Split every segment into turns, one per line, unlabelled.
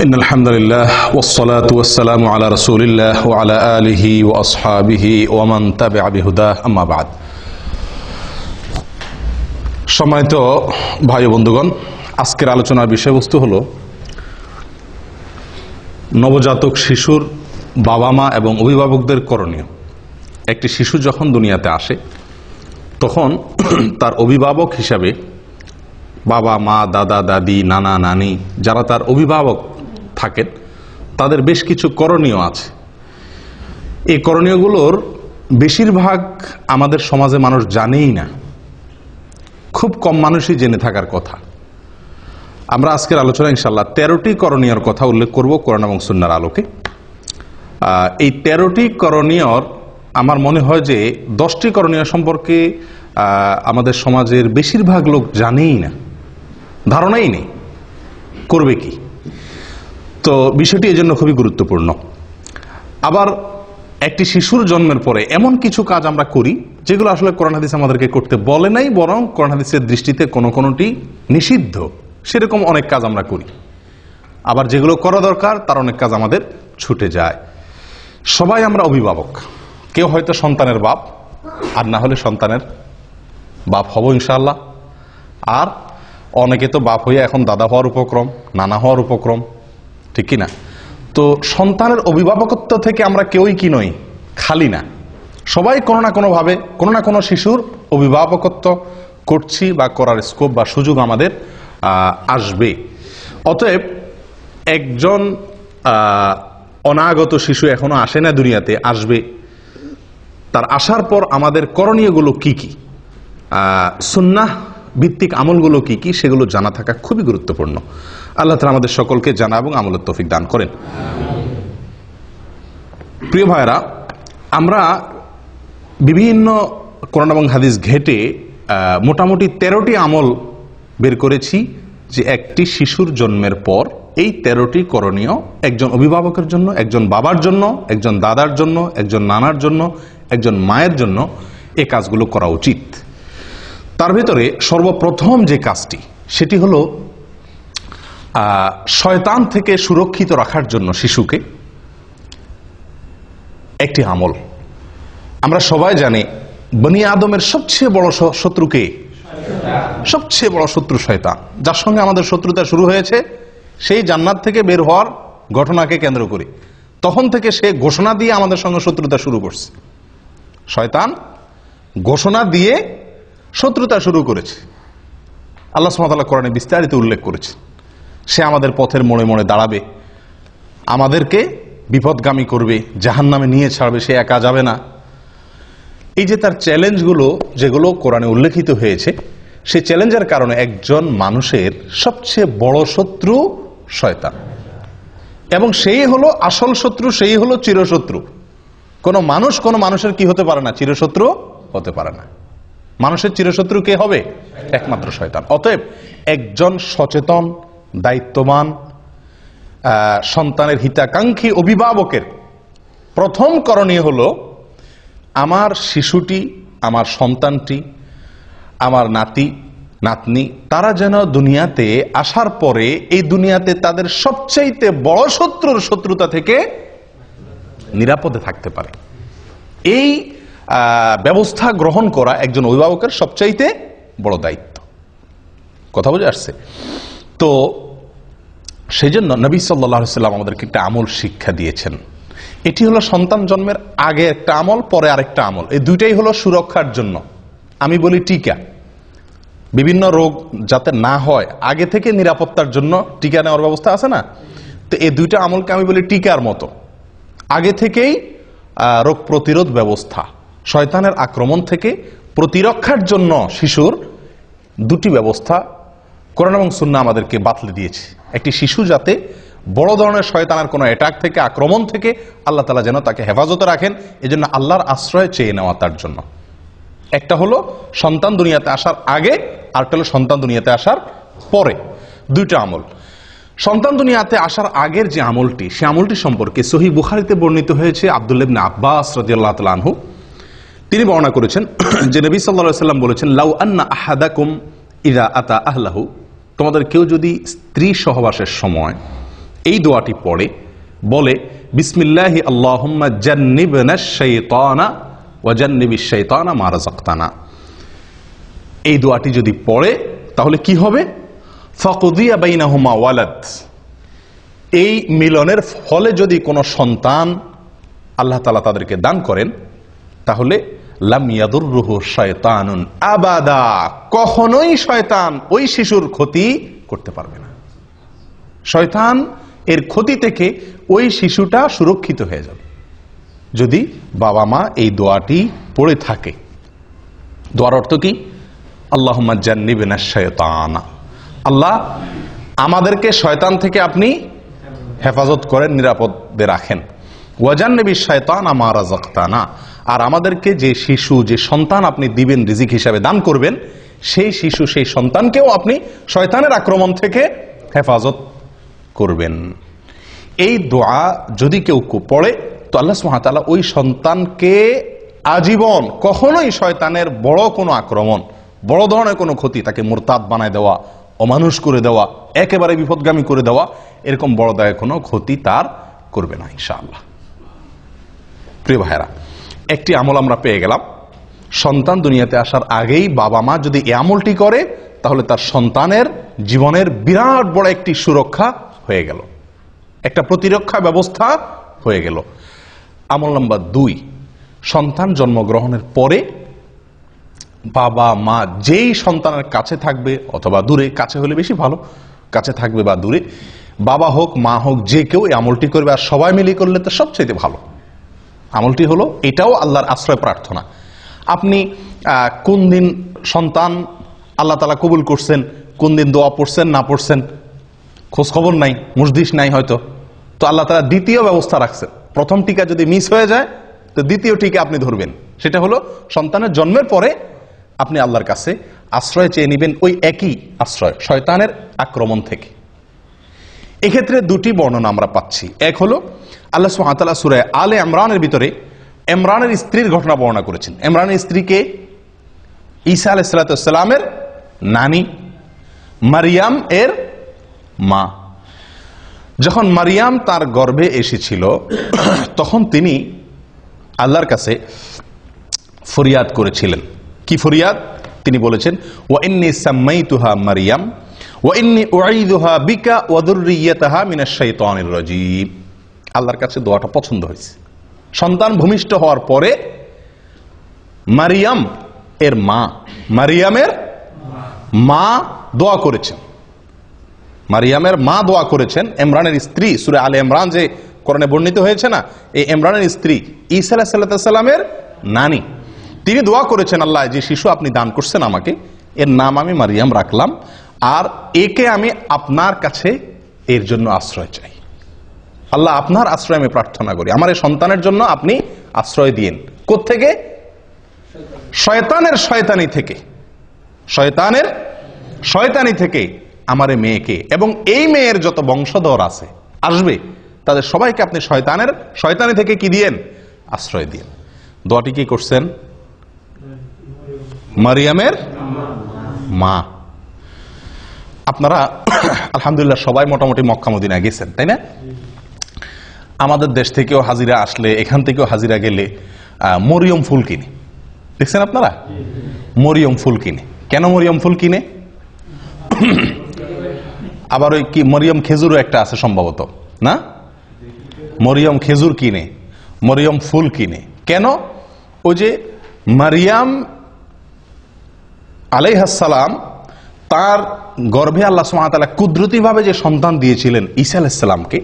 إن الحمد لله والصلاة والسلام على رسول الله وعلى آله وأصحابه ومن تبع بهداه أما بعد সম্মানিত ভাই ও বন্ধুগণ, আজকের আলোচনার বিষয়বস্তু হলো নবজাতক শিশুর বাবা মা এবং অভিভাবকদের করণীয়। একটি শিশু যখন দুনিয়াতে আসে তখন তার অভিভাবক হিসাবে বাবা মা, দাদা দাদি, নানা নানি যারা তার অভিভাবক থাকেন তাদের বেশ কিছু করণীয় আছে। এই করণীয়গুলোর বেশিরভাগ আমাদের সমাজে মানুষ জানেই না, খুব কম মানুষই জেনে থাকার কথা। আমরা আজকের আলোচনা ইনশাআল্লাহ 13টি করণীয়র কথা উল্লেখ করব কোরআন এবং সুন্নাহর আলোকে। এই 13টি করণীয়র আমার মনে হয় যে 10টি করণীয় সম্পর্কে আমাদের সমাজের বেশিরভাগ লোক জানেই না, ধারণাই নেই করবে কি। তো বিষয়টি এজন্য খুবই গুরুত্বপূর্ণ। আবার একটি শিশুর জন্মের পরে এমন কিছু কাজ আমরা করি যেগুলো আসলে কোরআন হাদিস আমাদেরকে করতে বলে নাই, বরং কোরআন হাদিসের দৃষ্টিতে কোনোটি নিষিদ্ধ, সেরকম অনেক কাজ আমরা করি। আবার যেগুলো করা দরকার তার অনেক কাজ আমাদের ছুটে যায়। সবাই আমরা অভিভাবক, কেউ হয়তো সন্তানের বাপ, আর না হলে সন্তানের বাপ হব ইনশাআল্লাহ। আর অনেকে তো বাপ হইয়া এখন দাদা হওয়ার উপক্রম, নানা হওয়ার উপক্রম, ঠিক কিনা? তো সন্তানের অভিভাবকত্ব থেকে আমরা কেউই কি নই, খালি না। সবাই কোনো না কোনোভাবে কোনো না কোনো শিশুর অভিভাবকত্ব করছি বা করার স্কোপ বা সুযোগ আমাদের আসবে। অতএব একজন অনাগত শিশু এখনো আসে না দুনিয়াতে, আসবে। তার আসার পর আমাদের করণীয়গুলো কি কি, সুন্নাহ ভিত্তিক আমলগুলো কি কি, সেগুলো জানা থাকা খুবই গুরুত্বপূর্ণ। আল্লাহ তাআলা আমাদের সকলকে জানা এবং আমলের তৌফিক দান করেন। প্রিয় ভাইরা, আমরা বিভিন্ন কোরআন এবং হাদিস ঘেটে মোটামুটি 13টি আমল বের করেছি যে একটি শিশুর জন্মের পর এই 13টি করণীয় একজন অভিভাবকের জন্য, একজন বাবার জন্য, একজন দাদার জন্য, একজন নানার জন্য, একজন মায়ের জন্য এই কাজগুলো করা উচিত। তার ভিতরে সর্বপ্রথম যে কাজটি সেটি হলো শয়তান থেকে সুরক্ষিত রাখার জন্য শিশুকে একটি আমল। আমরা সবাই জানি বনি আদমের সবচেয়ে বড় শত্রুকে, সবচেয়ে বড় শত্রু শয়তান, যার সঙ্গে আমাদের শত্রুতা শুরু হয়েছে সেই জান্নাত থেকে বের হওয়ার ঘটনাকে কেন্দ্র করে। তখন থেকে সে ঘোষণা দিয়ে আমাদের সঙ্গে শত্রুতা শুরু করছে। শয়তান ঘোষণা দিয়ে শত্রুতা শুরু করেছে। আল্লাহ সুবহানাহু ওয়া তাআলা কোরআনে বিস্তারিত উল্লেখ করেছে। সে আমাদের পথের মোড়ে মোড়ে দাঁড়াবে, আমাদেরকে বিপদগামী করবে, জাহান্নামে নিয়ে ছাড়বে, সে একা যাবে না। এই যে তার চ্যালেঞ্জগুলো যেগুলো কোরআনে উল্লেখিত হয়েছে, সেই চ্যালেঞ্জের কারণে একজন মানুষের সবচেয়ে বড় শত্রু শয়তান, এবং সেই হলো আসল শত্রু, সেই হলো চিরশত্রু। কোনো মানুষ কোনো মানুষের কি হতে পারে না, চিরশত্রু হতে পারে না। মানুষের চিরশত্রু কে হবে? একমাত্র শয়তান। অতএব একজন সচেতন, দায়িত্ববান, সন্তানের হিতাকাঙ্ক্ষী অভিভাবকের প্রথম করণীয় হলো আমার শিশুটি, আমার সন্তানটি, আমার নাতি নাতনি, তারা যেন দুনিয়াতে আসার পরে এই দুনিয়াতে তাদের সবচাইতে বড় শত্রুর শত্রুতা থেকে নিরাপদে থাকতে পারে। এই ব্যবস্থা গ্রহণ করা একজন অভিভাবকের সবচাইতে বড় দায়িত্ব। কথা বুঝে আসছে? তো সেই জন্য নবী সাল্লাল্লাহু আলাইহি ওয়াসাল্লাম আমাদেরকে একটা আমল শিক্ষা দিয়েছেন। এটি হলো সন্তান জন্মের আগে একটা আমল, পরে আরেকটা আমল। এই দুইটাই হলো সুরক্ষার জন্য। আমি বলি টিকা, বিভিন্ন রোগ যাতে না হয় আগে থেকে নিরাপত্তার জন্য টিকা নেওয়ার ব্যবস্থা আছে না? তো এই দুইটা আমলকে আমি বলি টিকার মতো। আগে থেকেই রোগ প্রতিরোধ ব্যবস্থা, শয়তানের আক্রমণ থেকে প্রতিরক্ষার জন্য শিশুর দুটি ব্যবস্থা কোরআন এবং সুন্নাহ আমাদেরকে বাতলে দিয়েছে। একটি শিশু যাতে বড় ধরনের শয়তানের কোনো অ্যাটাক থেকে, আক্রমণ থেকে আল্লাহ তাআলা যেন তাকে হেফাজতে রাখেন, এজন্য আল্লাহর আশ্রয় চেয়ে নেওয়া তার জন্য। একটা হলো সন্তান দুনিয়াতে আসার আগে, আরেকটা হলো সন্তান দুনিয়াতে আসার পরে। দুইটা আমল। সন্তান দুনিয়াতে আসার আগের যে আমলটি, সে আমলটি সম্পর্কে সহিহ বুখারীতে বর্ণিত হয়েছে। আব্দুল্লাহ ইবনে আব্বাস রাদিয়াল্লাহু তাআলা আনহু তিনি বর্ণনা করেছেন যে নবী সাল্লাল্লাহু আলাইহি ওয়াসাল্লাম বলেছেন, লাউ আন্না আহাদাকুম ইযা আতা আহলাহু, তোমাদের কেউ যদি স্ত্রী সহবাসের সময় এই দোয়াটি পড়ে বলে বিসমিল্লাহি আল্লাহুম্মা জান্নিবনাশ শাইতানা ওয়া জান্নিবিশ শাইতানা মা রাযাকতানা। এই দোয়াটি যদি পড়ে তাহলে কি হবে? ফাকুদিয়া বাইনাহুমা ওয়ালাদ, এই মিলনের ফলে যদি কোনো সন্তান আল্লাহ তাআলা তাদেরকে দান করেন তাহলে লাম ইয়াদুররুহু শায়তানুন আবাদা, কখনোই শয়তান ওই শিশুর ক্ষতি করতে পারবে না। শয়তান এর ক্ষতি থেকে ওই শিশুটা সুরক্ষিত হয়ে যাবে যদি বাবা মা এই দোয়াটি পড়ে থাকে। দোয়ার অর্থ কি? আল্লাহুম্মা জান্নিবনাশ শায়তানা, আল্লাহ আমাদেরকে শয়তান থেকে আপনি হেফাজত করেন, নিরাপদে রাখেন। ওয়া জান্নিবিশ শায়তানা মা রাযাকতানা, আর আমাদেরকে যে শিশু, যে সন্তান আপনি দিবেন, রিজিক হিসাবে দান করবেন, সেই শিশু, সেই সন্তানকেও আপনি শয়তানের আক্রমণ থেকে হেফাজত করবেন। এই দোয়া যদি কেউ পড়ে তো আল্লাহ সুবহানাহু ওয়া তাআলা ওই সন্তানকে আজীবন কখনোই শয়তানের বড় কোনো আক্রমণ, বড় ধরনের কোনো ক্ষতি, তাকে মুরতাদ বানায় দেওয়া, অমানুষ করে দেওয়া, একেবারে বিপদগামী করে দেওয়া, এরকম বড় দায় কোনো ক্ষতি তার করবে না ইনশাআল্লাহ। প্রিয় ভাইরা, একটি আমল আমরা পেয়ে গেলাম। সন্তান দুনিয়াতে আসার আগেই বাবা মা যদি এই আমলটি করে তাহলে তার সন্তানের জীবনের বিরাট বড় একটি সুরক্ষা হয়ে গেল, একটা প্রতিরক্ষা ব্যবস্থা হয়ে গেল। আমল নাম্বার 2, সন্তান জন্মগ্রহণের পরে বাবা মা যেই সন্তানের কাছে থাকবে অথবা দূরে, কাছে হলে বেশি ভালো, কাছে থাকবে বা দূরে, বাবা হোক মা হোক যে কেউ এই আমলটি করবে, আর সবাই মিলে করলে তো সবচেয়ে ভালো। আমলটি হলো, এটাও আল্লাহর আশ্রয় প্রার্থনা। আপনি কোন দিন সন্তান আল্লাহ তাআলা কবুল করছেন, কোন দিন দোয়া পড়ছেন না পড়ছেন খোঁজ খবর নাই, মুজদিস নাই হয়তো, তো আল্লাহ তাআলা দ্বিতীয় ব্যবস্থা রাখছেন। প্রথম টিকা যদি মিস হয়ে যায় তো দ্বিতীয় টিকা আপনি ধরবেন, সেটা হলো সন্তানের জন্মের পরে আপনি আল্লাহর কাছে আশ্রয় চেয়ে নেবেন, ওই একই আশ্রয় শয়তানের আক্রমণ থেকে। এক্ষেত্রে দুটি বর্ণনা আমরা পাচ্ছি। এক হলো আল্লাহ সুবহানাহু ওয়া তাআলা সূরা আলে ইমরানের ভিতরে ইমরানের স্ত্রীর ঘটনা বর্ণনা করেছেন। ইমরানের স্ত্রীকে ঈসা আলাইহিস সালামের নানী, মারিয়াম এর মা। যখন মারিয়াম তার গর্ভে এসেছিল তখন তিনি আল্লাহর কাছে ফরিয়াদ করেছিলেন। কি ফরিয়াদ? তিনি বলেছেন, ওয়া ইন্নী সাম্মাইতুহা মারিয়াম ওয়া ইন্নী উঈযুহা বিকা ওয়া যুররিয়াতাহা মিনাশ শাইতানির রাজীম। আল্লাহর কাছে দোয়াটা পছন্দ হয়েছে। সন্তান ভূমিষ্ঠ হওয়ার পরে মারিয়াম এর মা, মারিয়ামের মা দোয়া করেছেন, মারিয়ামের মা দোয়া করেছেন। ইমরানের স্ত্রী, সূরা আলে ইমরান যে কোরআনে বর্ণিত হয়েছে না, এই ইমরানের স্ত্রী ঈসা আলাইহিস সালামের নানী, তিনি দোয়া করেছেন, আল্লাহ যে শিশু আপনি দান করছেন আমাকে, এর নাম আমি মারিয়াম রাখলাম, আর একে আমি আপনার কাছে এর জন্য আশ্রয় চাই। আল্লাহ আপনার আশ্রয় আমি প্রার্থনা করি, আমার এই সন্তানের জন্য আপনি আশ্রয় দিয়েন। কোত্থেকে? শয়তানের শয়তানি থেকে, শয়তানের শয়তানি থেকে আমার এই মেয়েকে এবং এই মেয়ের যত বংশধর আছে আসবে তাদের সবাইকে আপনি শয়তানের শয়তানি থেকে কি দিয়েন? আশ্রয় দিয়েন। দোয়াটি কি করছেন? মারিয়ামের মা। আপনারা আলহামদুলিল্লাহ সবাই মোটামুটি মক্কা মদিনা গেছেন, তাই না? আমাদের দেশ থেকেও হাজিরা আসলে, এখান থেকেও হাজিরা গেলে মরিয়ম ফুল কিনে, দেখছেন আপনারা? মরিয়ম ফুল কিনে। কেন মরিয়ম ফুল কিনে? আবার ওই কি মরিয়ম খেজুরও একটা আছে সম্ভবত, না? মরিয়ম খেজুর কিনে, মরিয়ম ফুল কিনে। কেন? ওই যে মারিয়াম আলাইহিস সালাম তার গর্ভে আল্লাহ সুবহানাহু ওয়া তাআলা কুদরতিভাবে যে সন্তান দিয়েছিলেন ঈসা আলাইহিস সালামকে,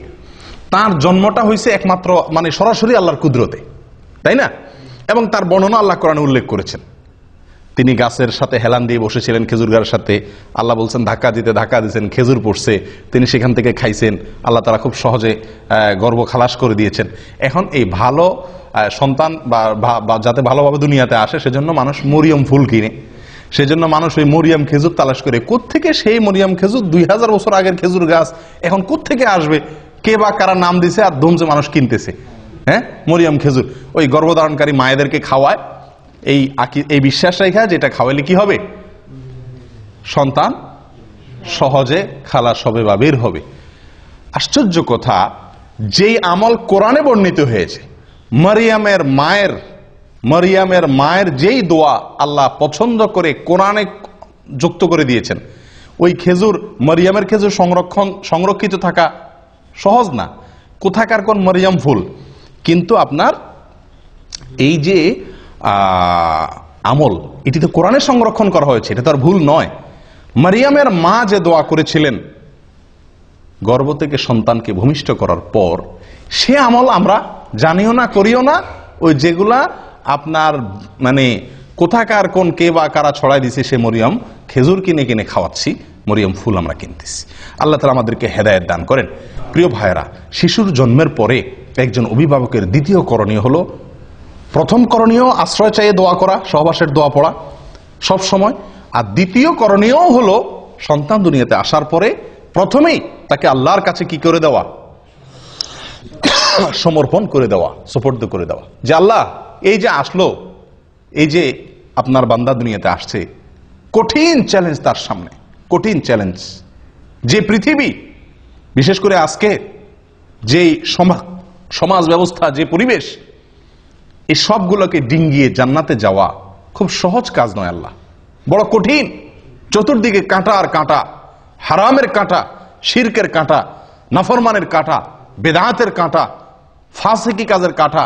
তার জন্মটা হয়েছে একমাত্র মানে সরাসরি আল্লাহর কুদরতে, তাই না? এবং তার বর্ণনা আল্লাহ কোরআনে উল্লেখ করেছেন। তিনি গাছের সাথে হেলান দিয়ে বসেছিলেন, খেজুর গাছের সাথে। আল্লাহ বলছেন ধাক্কা দিয়েছেন, খেজুর পড়ছে, তিনি সেখান থেকে খাইছেন। আল্লাহ তাআলা খুব সহজে গর্ভ খালাস করে দিয়েছেন। এখন এই ভালো সন্তান বা যাতে ভালোভাবে দুনিয়াতে আসে সেজন্য মানুষ মরিয়ম ফুল কিনে, সেজন্য মানুষ ওই মরিয়ম খেজুর তালাশ করে। কোত্থেকে সেই মরিয়ম খেজুর? 2000 বছর আগের খেজুর গাছ এখন কোত্থেকে আসবে? কে বা কারা নাম দিছে আর ধুমছে মানুষ কিনতেছে। হ্যাঁ, মরিয়ম খেজুর ওই গর্ভধারণকারী মায়েদেরকে খাওয়ায় এই বিশ্বাস রেখা, যেটা খাওয়াইলে কি হবে? সন্তান সহজে খালাস হবে বা বের হবে। আশ্চর্য কথা, যেই আমল কোরআনে বর্ণিত হয়েছে, মারিয়ামের মায়ের যেই দোয়া আল্লাহ পছন্দ করে কোরআনে যুক্ত করে দিয়েছেন, ওই খেজুর, মারিয়ামের খেজুর সংরক্ষিত থাকা সহজ না। কোথাকার কোন মারিয়াম ফুল, কিন্তু আপনার এই যে আমল, এটি তো কোরআনে সংরক্ষণ করা হয়েছে, এটা তো আর ভুল নয়। মারিয়ামের মা যে দোয়া করেছিলেন গর্ভ থেকে সন্তানকে ভূমিষ্ঠ করার পর, সে আমল আমরা জানিও না, করিও না। ওই যেগুলা আপনার মানে কোথাকার কোন কে বা কারা ছড়াই দিছে, সে মরিয়ম খেজুর কিনে কিনে খাওয়াচ্ছি, মরিয়ম ফুল আমরা কিনতেছি। আল্লাহ তাআলা আমাদেরকে হেদায়েত দান করেন। প্রিয় ভাইয়েরা, শিশুর জন্মের পরে একজন অভিভাবকের দ্বিতীয় করণীয় হলো, প্রথম করণীয় আশ্রয় চাইয়ে দোয়া করা, সহবাসের দোয়া পড়া সব সময়। আর দ্বিতীয় করণীয় হলো সন্তান দুনিয়াতে আসার পরে প্রথমেই তাকে আল্লাহর কাছে কি করে দেওয়া, সমর্পণ করে দেওয়া, সুপর্দ করে দেওয়া, যে আল্লাহ এই যে আসলো, এই যে আপনার বান্দা দুনিয়াতে আসছে, কঠিন চ্যালেঞ্জ তার সামনে, কঠিন চ্যালেঞ্জ। যে পৃথিবী, বিশেষ করে আজকে যে সমাজ ব্যবস্থা, যে পরিবেশ, এই সবগুলোকে ডিঙ্গিয়ে জান্নাতে যাওয়া খুব সহজ কাজ নয় আল্লাহ, বড় কঠিন। চতুর্দিকে কাঁটা আর কাঁটা, হারামের কাঁটা, শিরকের কাঁটা, নাফরমানের কাঁটা, বেদাতের কাঁটা, ফাসিকি কাজের কাঁটা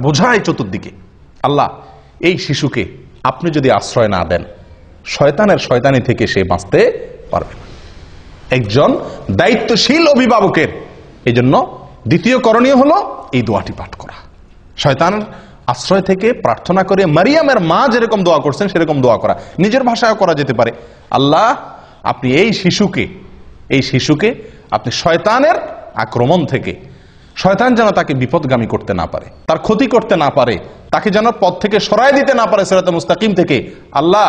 বোঝায় চতুর্দিকে। আল্লাহ, এই শিশুকে আপনি যদি আশ্রয় না দেন, শয়তানি থেকে সে বাঁচতে পারবে না। একজন দায়িত্বশীল অভিভাবকের এই জন্য দ্বিতীয় করণীয় হলো এই দোয়াটি পাঠ করা, শয়তানের আশ্রয় থেকে প্রার্থনা করে মারিয়ামের মা যেরকম দোয়া করছেন সেরকম দোয়া করা। নিজের ভাষায় করা যেতে পারে, আল্লাহ আপনি এই শিশুকে আপনি শয়তানের আক্রমণ থেকে, শয়তান যেন তাকে বিপদগামী করতে না পারে, তার ক্ষতি করতে না পারে, তাকে যেন পথ থেকে সরায় দিতে না পারে সিরাতে মুস্তাকিম থেকে। আল্লাহ,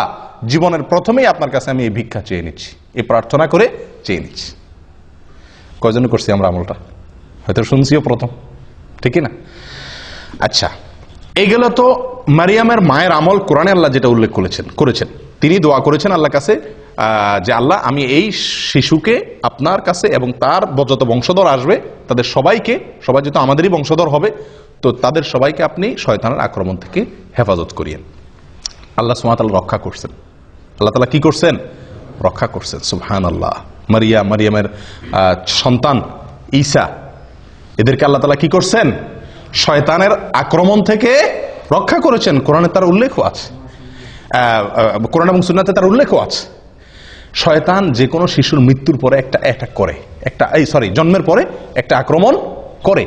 জীবনের প্রথমেই আপনার কাছে আমি এই ভিক্ষা চেয়ে নিচ্ছি, এই প্রার্থনা করে চেয়ে নিচ্ছি। কয়জন করছি আমরা আমলটা? হয়তো শুনছিও প্রথম, ঠিক না? আচ্ছা, এইগুলো তো মারিয়ামের মায়ের আমল। কোরআনে আল্লাহ যেটা উল্লেখ করেছেন, তিনি দোয়া করেছেন আল্লাহর কাছে যে আল্লাহ আমি এই শিশুকে আপনার কাছে এবং তার যত বংশধর আসবে তাদের সবাই যেহেতু আমাদেরই বংশধর হবে, তো তাদের সবাইকে আপনি শয়তানের আক্রমণ থেকে হেফাজত করিয়েন। আল্লাহ সুবহানাহু ওয়া তাআলা রক্ষা করছেন। আল্লাহ তাআলা কি করছেন? রক্ষা করছেন। সুবহানাল্লাহ। মারিয়ামের সন্তান ঈসা, এদেরকে আল্লাহ তাআলা কি করছেন? শয়তানের আক্রমণ থেকে রক্ষা করেছেন। কোরআনে তার উল্লেখও আছে, কোরআন এবং সুন্নাতে তার উল্লেখও আছে। শয়তান যে কোনো শিশুর মৃত্যুর পরে একটা অ্যাটাক করে, জন্মের পরে একটা আক্রমণ করে।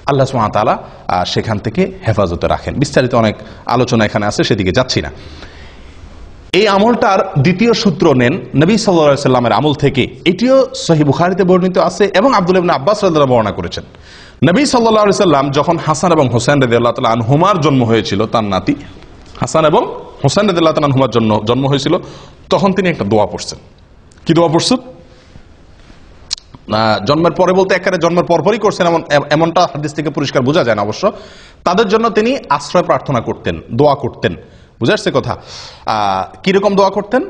আল্লাহ সুবহানাহু ওয়া তাআলা সেখান থেকে হেফাজতে রাখেন। বিস্তারিত অনেক আলোচনা এখানে আছে, সেদিকে যাচ্ছি না। এই আমলটার দ্বিতীয় সূত্র নেন নবী সাল্লাল্লাহু আলাইহি সাল্লামের আমল থেকে। এটিও সহিহ বুখারীতে বর্ণিত আছে এবং আব্দুল্লাহ ইবনে আব্বাস রাদিয়াল্লাহু আনহু বর্ণনা করেছেন। নবী সাল্লাল্লাহু আলাইহি সাল্লাম যখন হাসান এবং হোসেন রাদিয়াল্লাহু তাআলা আনহুমার জন্ম হয়েছিল, তার নাতি হাসান এবং হোসেন রাদিয়াল্লাহু তাআলা আনহুমার জন্ম হয়েছিল, তখন তিনি একটা দোয়া পড়ছেন। কি দোয়া পড়ছেন? জন্মের পরে বলতে একেবারে জন্মের পরপরই করছেন এমনটা হাদিস থেকে পরিষ্কার বোঝা যায় না অবশ্য। তাদের জন্য তিনি আশ্রয় প্রার্থনা করতেন, দোয়া করতেন। বুঝা আসছে কথা? কিরকম দোয়া করতেন?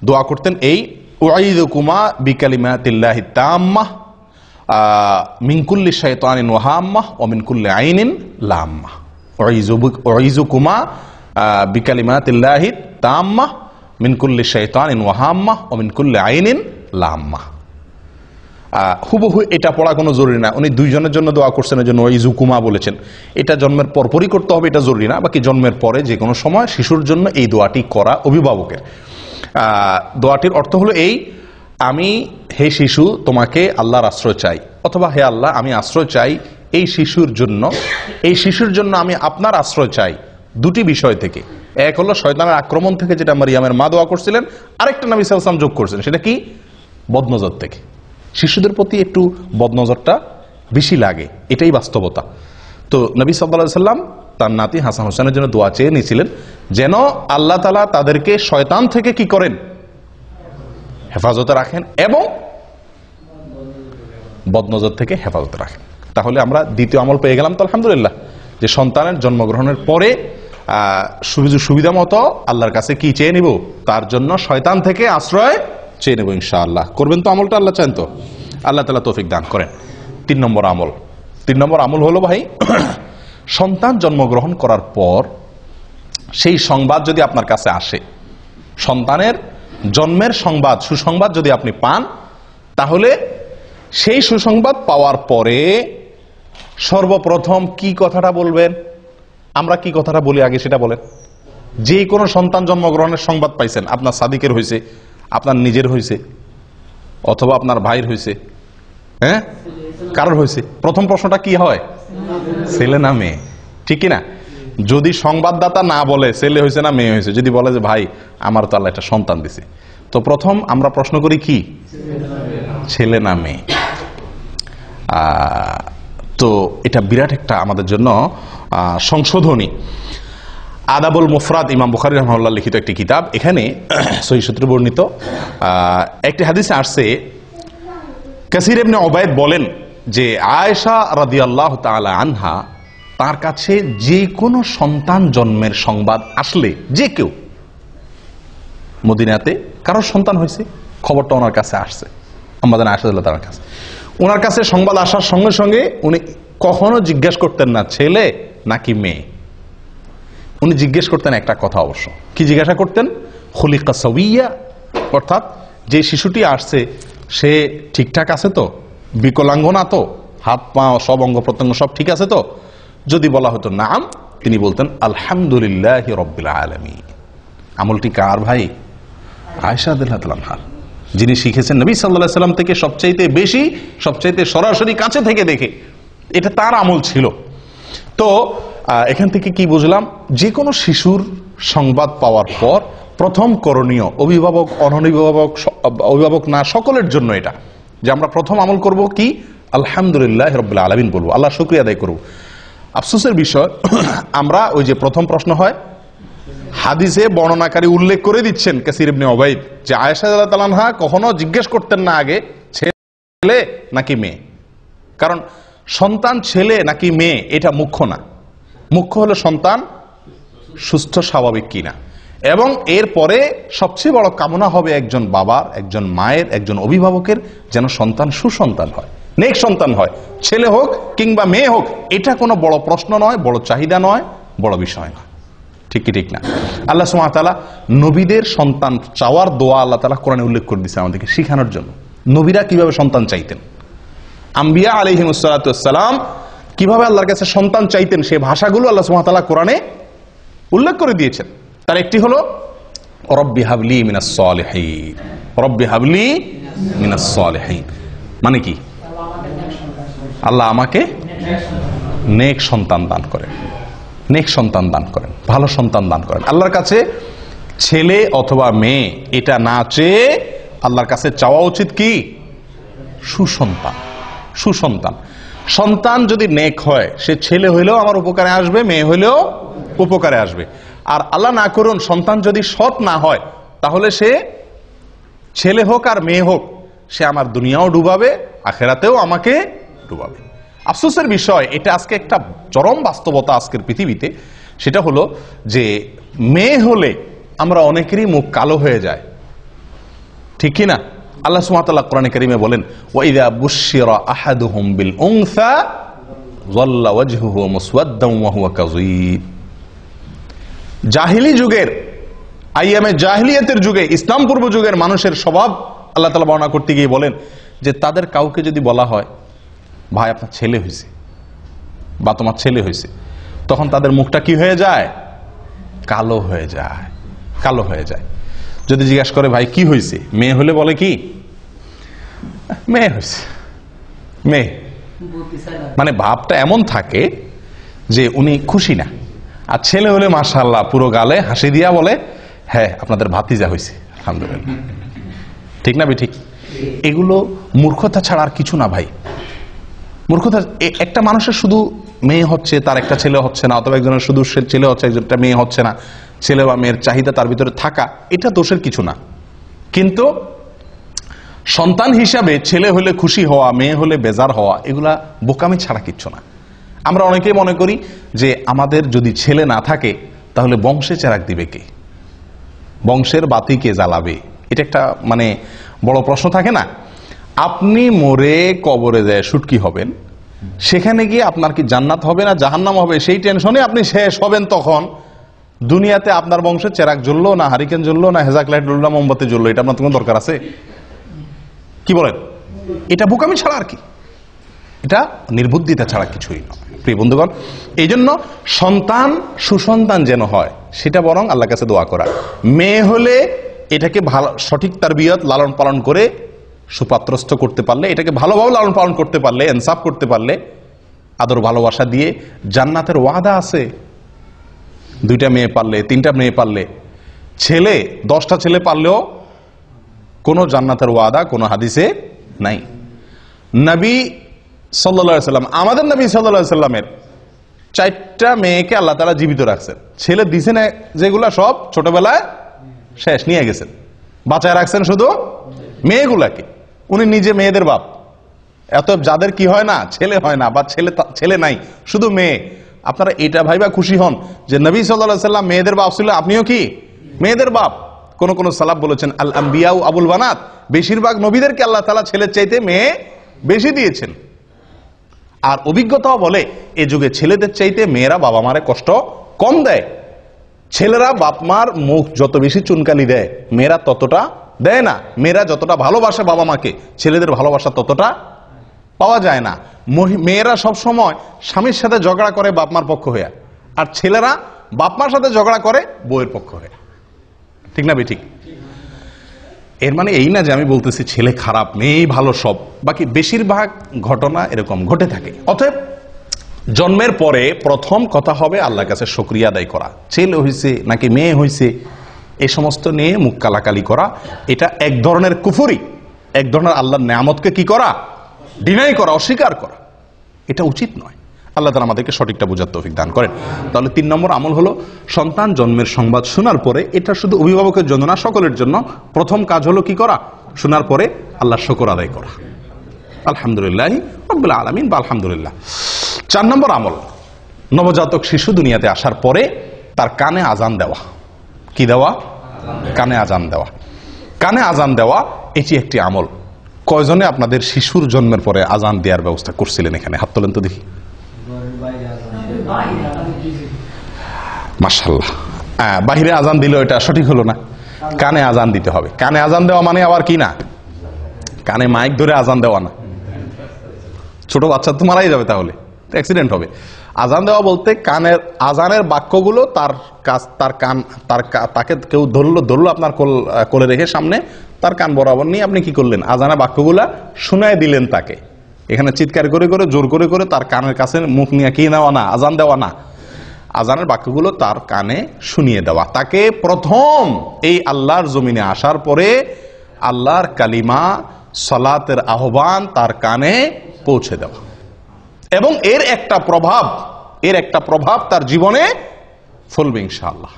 দোয়া করতেন এই, উআইযুকুমা বিকালিমাতিল্লাহি তাম্মাহ মিন কুল্লি শাইতানিন ওয়া হাম্মাহ ওয়া মিন কুল্লি আইনিন লাম্মাহ। উআইযুকুমা বিকালিমাতিল্লাহি তাম্মাহ মিন কুল্লি শাইতানিন ওয়া হাম্মাহ ওয়া মিন কুল্লি আইনিন লাম্মাহ। হুবহু এটা পড়া কোনো জরুরি না, উনি দুইজনের জন্য দোয়া করছেন, এই জন্য ওয়াইযুকুমা বলেছেন। এটা জন্মের পরপরই করতে হবে, এটা জরুরি না। বাকি জন্মের পরে যে কোনো সময় শিশুর জন্য এই দোয়াটি করা অভিভাবকের। দোয়াটির অর্থ হলো এই, আমি হে শিশু তোমাকে আল্লাহর আশ্রয় চাই, অথবা হে আল্লাহ আমি আশ্রয় চাই এই শিশুর জন্য আমি আপনার আশ্রয় চাই দুটি বিষয় থেকে। এক হলো শয়তানের আক্রমণ থেকে, যেটা মারিয়ামের মা দোয়া করছিলেন। আরেকটা নবী সাল্লাল্লাহু আলাইহি ওয়াসাল্লাম যোগ করছেন, সেটা কি? বদনজর থেকে। শিশুদের প্রতি একটু বদনজরটা বেশি লাগে, এটাই বাস্তবতা। তো নবী সাল্লাল্লাহু আলাইহি ওয়াসাল্লাম তার নাতি হাসান হোসেনের জন্য দোয়া চেয়ে নিয়েছিলেন, যেন আল্লাহ তাআলা তাদেরকে শয়তান থেকে কি করেন? হেফাজতে রাখেন এবং বদনজর থেকে হেফাজতে রাখেন। তাহলে আমরা দ্বিতীয় আমল পেয়ে গেলাম তো আলহামদুলিল্লাহ, যে সন্তানের জন্মগ্রহণের পরে সুবিধা মতো আল্লাহর কাছে কি চেয়ে নিব? তার জন্য শয়তান থেকে আশ্রয় চেয়ে নেব ইনশাআল্লাহ। করবেন তো আমলটা? আল্লাহ চান তো? আল্লাহ তাআলা তৌফিক দান করেন। 3 নম্বর আমল হলো ভাই, সন্তান জন্মগ্রহণ করার পর সেই সংবাদ যদি আপনার কাছে আসে, সন্তানের জন্মের সংবাদ, সুসংবাদ যদি আপনি পান, তাহলে সেই সুসংবাদ পাওয়ার পরে সর্বপ্রথম কি কথাটা বলবেন? আমরা কি কথাটা বলি আগে সেটা বলেন। যে কোনো সন্তান জন্মগ্রহণের সংবাদ পাইছেন, আপনার সাদিকের হয়েছে, আপনার নিজের হয়েছে, অথবা আপনার ভাইয়ের হয়েছে, হ্যাঁ, কারোর হয়েছে, প্রথম প্রশ্নটা কি হয়? ছেলে না মেয়ে, ঠিক কিনা? যদি সংবাদদাতা না বলে ছেলে হয়েছে না মেয়ে হয়েছে, যদি বলে যে ভাই আমার তো আল্লাহ একটা সন্তান দিছে, তো প্রথম আমরা প্রশ্ন করি কি, ছেলে না মেয়ে। তো এটা বিরাট একটা আমাদের জন্য সংশোধনী। আদাবুল মুফরাদ, ইমাম বুখারী রাহিমাহুল্লাহ লিখিত একটি কিতাব, এখানে সহিহ সূত্রে বর্ণিত একটি হাদিসে আসছে, কাসির ইবনে উবাইদ বলেন যে আয়েশা রাদিয়াল্লাহু তাআলা আনহা তার কাছে যে কোনো সন্তান জন্মের সংবাদ আসলে, যে কেউ মদিনাতে কারোর সন্তান হয়েছে, খবরটা ওনার কাছে আসছে, আমাদের আয়েশা রাদিয়াল্লাহু তাআলার কাছে, ওনার কাছে সংবাদ আসার সঙ্গে সঙ্গে উনি কখনো জিজ্ঞেস করতেন না ছেলে নাকি মেয়ে। উনি জিজ্ঞেস করতেন একটা কথা, অবশ্য কি জিজ্ঞাসা করতেন? খুলিকা সাওয়িয়া, অর্থাৎ যে শিশুটি আসছে সে ঠিকঠাক আছে তো, বিকলাঙ্গ না তো, হাত পা সব অঙ্গ প্রত্যঙ্গ সব ঠিক আছে তো? যদি বলা হতো নাম, তিনি বলতেন আলহামদুলিল্লাহি রাব্বিল আলামিন। আমলটি কার ভাই? আয়েশা রাদিয়াল্লাহু তাআলা আনহা, যিনি শিখেছেন নবী সাল্লাল্লাহু আলাইহি সাল্লাম থেকে সবচাইতে বেশি, সবচাইতে সরাসরি কাছে থেকে দেখে, এটা তার আমল ছিল। তো এখান থেকে কি বুঝলাম? যে কোনো শিশুর সংবাদ পাওয়ার পর প্রথম করণীয়, অভিভাবক অনভিভাবক, অভিভাবক না সকলের জন্য এটা, যে আমরা প্রথম আমল করব কি, আলহামদুলিল্লাহ রাব্বিল আলামিন বলবো, আল্লাহ শুকরিয়া আদায় করব। আফসোসের বিষয়, আমরা ওই যে প্রথম প্রশ্ন হয়, হাদিসে বর্ণনাকারী উল্লেখ করে দিচ্ছেন কাসির ইবনে উবাইদ যে আয়েশা রাদিয়াল্লাহু তাআলা আনহা কখনো জিজ্ঞেস করতেন না আগে ছেলে নাকি মেয়ে, কারণ সন্তান ছেলে নাকি মেয়ে এটা মুখ্য না, মুখ্য হলো সন্তান সুস্থ স্বাভাবিক কিনা, এবং এরপরে সবচেয়ে বড় কামনা হবে একজন বাবার, একজন মায়ের, একজন অভিভাবকের যেন সন্তান সুসন্তান হয়, নেক সন্তান হয়, ছেলে হোক কিংবা মেয়ে হোক, এটা কোনো বড় প্রশ্ন নয়, বড় চাহিদা নয়, বড় বিষয় নয়, ঠিক কি ঠিক না? আল্লাহ সুবহানাহু ওয়া তাআলা নবীদের সন্তান চাওয়ার দোয়া আল্লাহ তাআলা কোরআনে উল্লেখ করে দিয়েছে আমাদেরকে শেখানোর জন্য, নবীরা কিভাবে সন্তান চাইতেন, আম্বিয়া আলাইহিমুস সালাতু ওয়াস সালাম কিভাবে আল্লাহর কাছে সন্তান চাইতেন, সেই ভাষাগুলো আল্লাহ সুবহানাহু ওয়া তাআলা কোরআনে উল্লেখ করে দিয়েছেন। তার একটি হলো রব্বি হাবলি মিনাস সালিহিন, রব্বি হাবলি মিনাস সালিহিন, মানে কি? আল্লাহ আমাকে নেক সন্তান দান করেন, নেক সন্তান দান করেন, ভালো সন্তান দান করেন। আল্লাহর কাছে ছেলে অথবা মেয়ে এটা না চেয়ে আল্লাহর কাছে চাওয়া উচিত কি? সুসন্তান, সুসন্তান। সন্তান যদি নেক হয়, সে ছেলে হইলেও আমার উপকারে আসবে, মেয়ে হইলেও উপকারে আসবে। আর আল্লাহ না করুন সন্তান যদি সৎ না হয়, তাহলে সে ছেলে হোক আর মেয়ে হোক, সে আমার দুনিয়াও ডুবাবে, আখেরাতেও আমাকে ডুবাবে। আফসোসের বিষয়, এটা আজকে একটা চরম বাস্তবতা আজকের পৃথিবীতে, সেটা হলো যে মেয়ে হলে আমরা অনেকেরই মুখ কালো হয়ে যায়, ঠিক কি না? আল্লাহ সুবহানাহু ওয়া তাআলা কোরআনে কারীমে বলেন, ওয়া ইযা বুশশিরা আহাদুহুম বিল উনসা যাল্লা ওয়াজহুহু মুসওয়াদ্দান ওয়া হুয়া কাযীব। জাহিলি যুগের, আইয়ামে জাহিলিয়াতের যুগে, ইসলাম পূর্ব যুগের মানুষের স্বভাব আল্লাহ তাআলা বর্ণনা করতে গিয়ে বলেন যে তাদের কাউকে যদি বলা হয় ভাই আপনার ছেলে হয়েছে বা তোমার ছেলে হয়েছে, তখন তাদের মুখটা কি হয়ে যায়? কালো হয়ে যায়, কালো হয়ে যায়। যদি জিজ্ঞাসা করে ভাই কি হয়েছে, মেয়ে হলে বলে কি মেয়ে হয়েছে, মেয়ে, মানে ভাবটা এমন থাকে যে উনি খুশি না। আর ছেলে হলে মাশাআল্লাহ পুরো গালে হাসি দিয়া বলে হ্যাঁ আপনাদের ভাতিজা হয়েছে আলহামদুলিল্লাহ, ঠিক না ঠিক? এগুলো মূর্খতা ছাড়া আর কিছু না ভাই, মূর্খতা। একটা মানুষের শুধু মেয়ে হচ্ছে, তার একটা ছেলে হচ্ছে না, অথবা একজনের শুধু ছেলে হচ্ছে, একজনটা মেয়ে হচ্ছে না, ছেলে বা মেয়ের চাহিদা তার ভিতরে থাকা, এটা দোষের কিছু না। কিন্তু সন্তান হিসাবে ছেলে হলে খুশি হওয়া, মেয়ে হলে বেজার হওয়া, এগুলা বোকামি ছাড়া কিচ্ছু না। আমরা অনেকেই মনে করি যে আমাদের যদি ছেলে না থাকে তাহলে বংশে চেরাগ দিবে কে, বংশের বাতি কে জ্বালাবে, এটা একটা মানে বড় প্রশ্ন থাকে না। আপনি মরে কবরে যায় শুটকি হবেন, সেখানে গিয়ে আপনার কি জান্নাত হবে না জাহান্নাম হবে সেই টেনশনে আপনি শেষ হবেন। তখন দুনিয়াতে আপনার বংশে চেরাক জ্বললো না, হারিকেন জ্বললো না, হেজাক লাইট জ্বললো না, মোমবাতি জ্বললো, এটা আপনার কোনো দরকার আছে? কি বলেন? এটা বোকামি ছাড়া আর কি, এটা নির্বুদ্ধিতা ছাড়া কিছুই নয় প্রিয় বন্ধুগণ। এই জন্য সন্তান সুসন্তান যেন হয় সেটা বরং আল্লাহর কাছে দোয়া করা। মেয়ে হলে এটাকে ভালো সঠিক তারবিয়ত লালন পালন করে সুপাত্রস্থ করতে পারলে, এটাকে ভালোভাবে লালন পালন করতে পারলে, ইনসাফ করতে পারলে, আদর ভালোবাসা দিয়ে জান্নাতের ওয়াদা আছে। 2টা মেয়ে পারলে, 3টা মেয়ে পারলে, ছেলে 10টা ছেলে পারলেও কোনো জান্নাতের ওয়াদা কোনো হাদিসে নাই। নবী সাল্লাল্লাহু আলাইহি সাল্লাম, আমাদের নবী সাল্লাল্লাহু আলাইহি সাল্লামের 4টা মেয়েকে আল্লাহ তাআলা জীবিত রাখছেন। ছেলে দিছেন যেগুলা সব ছোটবেলায় শেষ নিয়ে গেছেন, বাঁচায় রাখছেন শুধু মেয়েগুলাকে। উনি নিজে মেয়েদের বাপ। এত যাদের কি হয় না, ছেলে হয় না বা ছেলে নাই, শুধু মেয়ে, আপনারা এটা ভাইবা খুশি হন যে নবী সাল্লাল্লাহু আলাইহি সাল্লাম মেয়েদের বাপ ছিল, আপনিও কি মেয়েদের বাপ। কোন কোন সালাফ বলেছেন আল আম্বিয়াউ আবুল বানাত, বেশিরভাগ নবীদেরকে আল্লাহ তাআলা ছেলের চাইতে মেয়ে বেশি দিয়েছেন। আর অভিজ্ঞতাও বলে এ যুগে ছেলেদের চাইতে মেয়েরা বাবা মারে কষ্ট কম দেয়। ছেলেরা বাপ মার মুখ যত বেশি চুনকালি দেয়, মেয়েরা ততটা দেয় না। মেয়েরা যতটা ভালোবাসে বাবা মাকে, ছেলেদের ভালোবাসা ততটা পাওয়া যায় না। মেয়েরা সব সময় স্বামীর সাথে ঝগড়া করে বাপ মার পক্ষ হয়ে, আর ছেলেরা বাপ মার সাথে ঝগড়া করে বউয়ের পক্ষ হয়ে। ঠিক না বেঠিক? এর মানে এই না যে আমি বলতেছি ছেলে খারাপ মেয়েই ভালো সব, বাকি বেশিরভাগ ঘটনা এরকম ঘটে থাকে। অতএব জন্মের পরে প্রথম কথা হবে আল্লাহর কাছে শুকরিয়া আদায় করা। ছেলে হইছে নাকি মেয়ে হইছে এই সমস্ত নিয়ে মুখ কালাকালি করা, এটা এক ধরনের কুফরি, এক ধরনের আল্লাহর নেয়ামতকে কি করা, ডিনাই করা, অস্বীকার করা। এটা উচিত নয়। আল্লাহ তাআলা আমাদেরকে সঠিকটা বোঝার তৌফিক দান করেন। তাহলে 3 নম্বর আমল হলো সন্তান জন্মের সংবাদ শোনার পরে, এটা শুধু অভিভাবকের জন্য না, সকলের জন্য প্রথম কাজ হলো কি করা, শোনার পরে আল্লাহর শুকর আদায় করা। আলহামদুলিল্লাহ রাব্বিল আলামিন বা আলহামদুলিল্লাহ। 4 নম্বর আমল, নবজাতক শিশু দুনিয়াতে আসার পরে তার কানে আজান দেওয়া। কি দেওয়া? কানে আজান দেওয়া। কানে আজান দেওয়া এটি একটি আমল। কয়জনে আপনাদের শিশুর জন্মের পরে আজান দেওয়ার ব্যবস্থা করছিলেন? এখানে হাত তোলেন তো দেখি। মাশাআল্লাহ। বাহিরে আজান দিলে এটা সঠিক হলো না, কানে আজান দিতে হবে। কানে আজান দেওয়া মানে আবার কি না, কানে মাইক ধরে আজান দেওয়া না। ছোট বাচ্চা তো মারাই যাবে, তাহলে অ্যাক্সিডেন্ট হবে। আজান দেওয়া বলতে কানের আজানের বাক্যগুলো তাকে কেউ ধরলো আপনার কোলে রেখে সামনে, তার কান বরাবর নিয়ে আপনি কি করলেন, আজানের বাক্যগুলা শুনায় দিলেন তাকে। এখানে চিৎকার করে করে জোর করে করে তার কানের কাছে মুখ নিয়ে কি নেওয়া না, আজান দেওয়া না। আজানের বাক্যগুলো তার কানে শুনিয়ে দেওয়া। তাকে প্রথম এই আল্লাহর জমিনে আসার পরে আল্লাহর কালিমা, সালাতের আহ্বান তার কানে পৌঁছে দেওয়া, এবং এর একটা প্রভাব তার জীবনে ফলবে ইনশাআল্লাহ।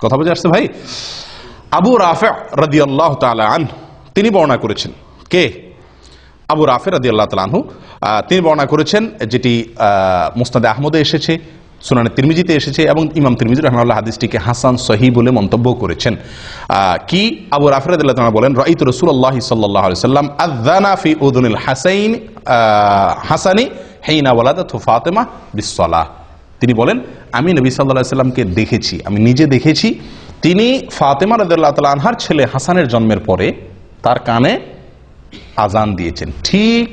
কথা বুঝে আসছে ভাই? আবু রাফি রাদিয়াল্লাহু তাআলা আনহু তিনি বর্ণনা করেছেন। কে? আবু রাফি রাদিয়াল্লাহু তাআলা আনহু। তিনি বর্ণনা করেছেন, যেটি মুসনাদে আহমদে এসেছে, সুনানে তিরমিজিতে এসেছে, এবং ইমাম তিরমিজি রাহিমাহুল্লাহ হাদিসটিকে হাসান সহিহ বলে মন্তব্য করেছেন। কি আবু রাফি রাদিয়াল্লাহু তাআলা বলেন, রাআইতু রাসূলুল্লাহ সাল্লাল্লাহু আলাইহি ওয়াসাল্লাম আযানা ফি উযুনিল হাসানি হিনা ওয়ালাদাতু ফাতিমা বিসসালাহ। তিনি বলেন, আমি নবী সাল্লাল্লাহু আলাইহি ওয়াসাল্লামকে দেখেছি, আমি নিজে দেখেছি, তিনি ফাতিমা রাদিয়াল্লাহু তাআলা আনহার ছেলে হাসানের জন্মের পরে তার কানে আজান দিয়েছেন। ঠিক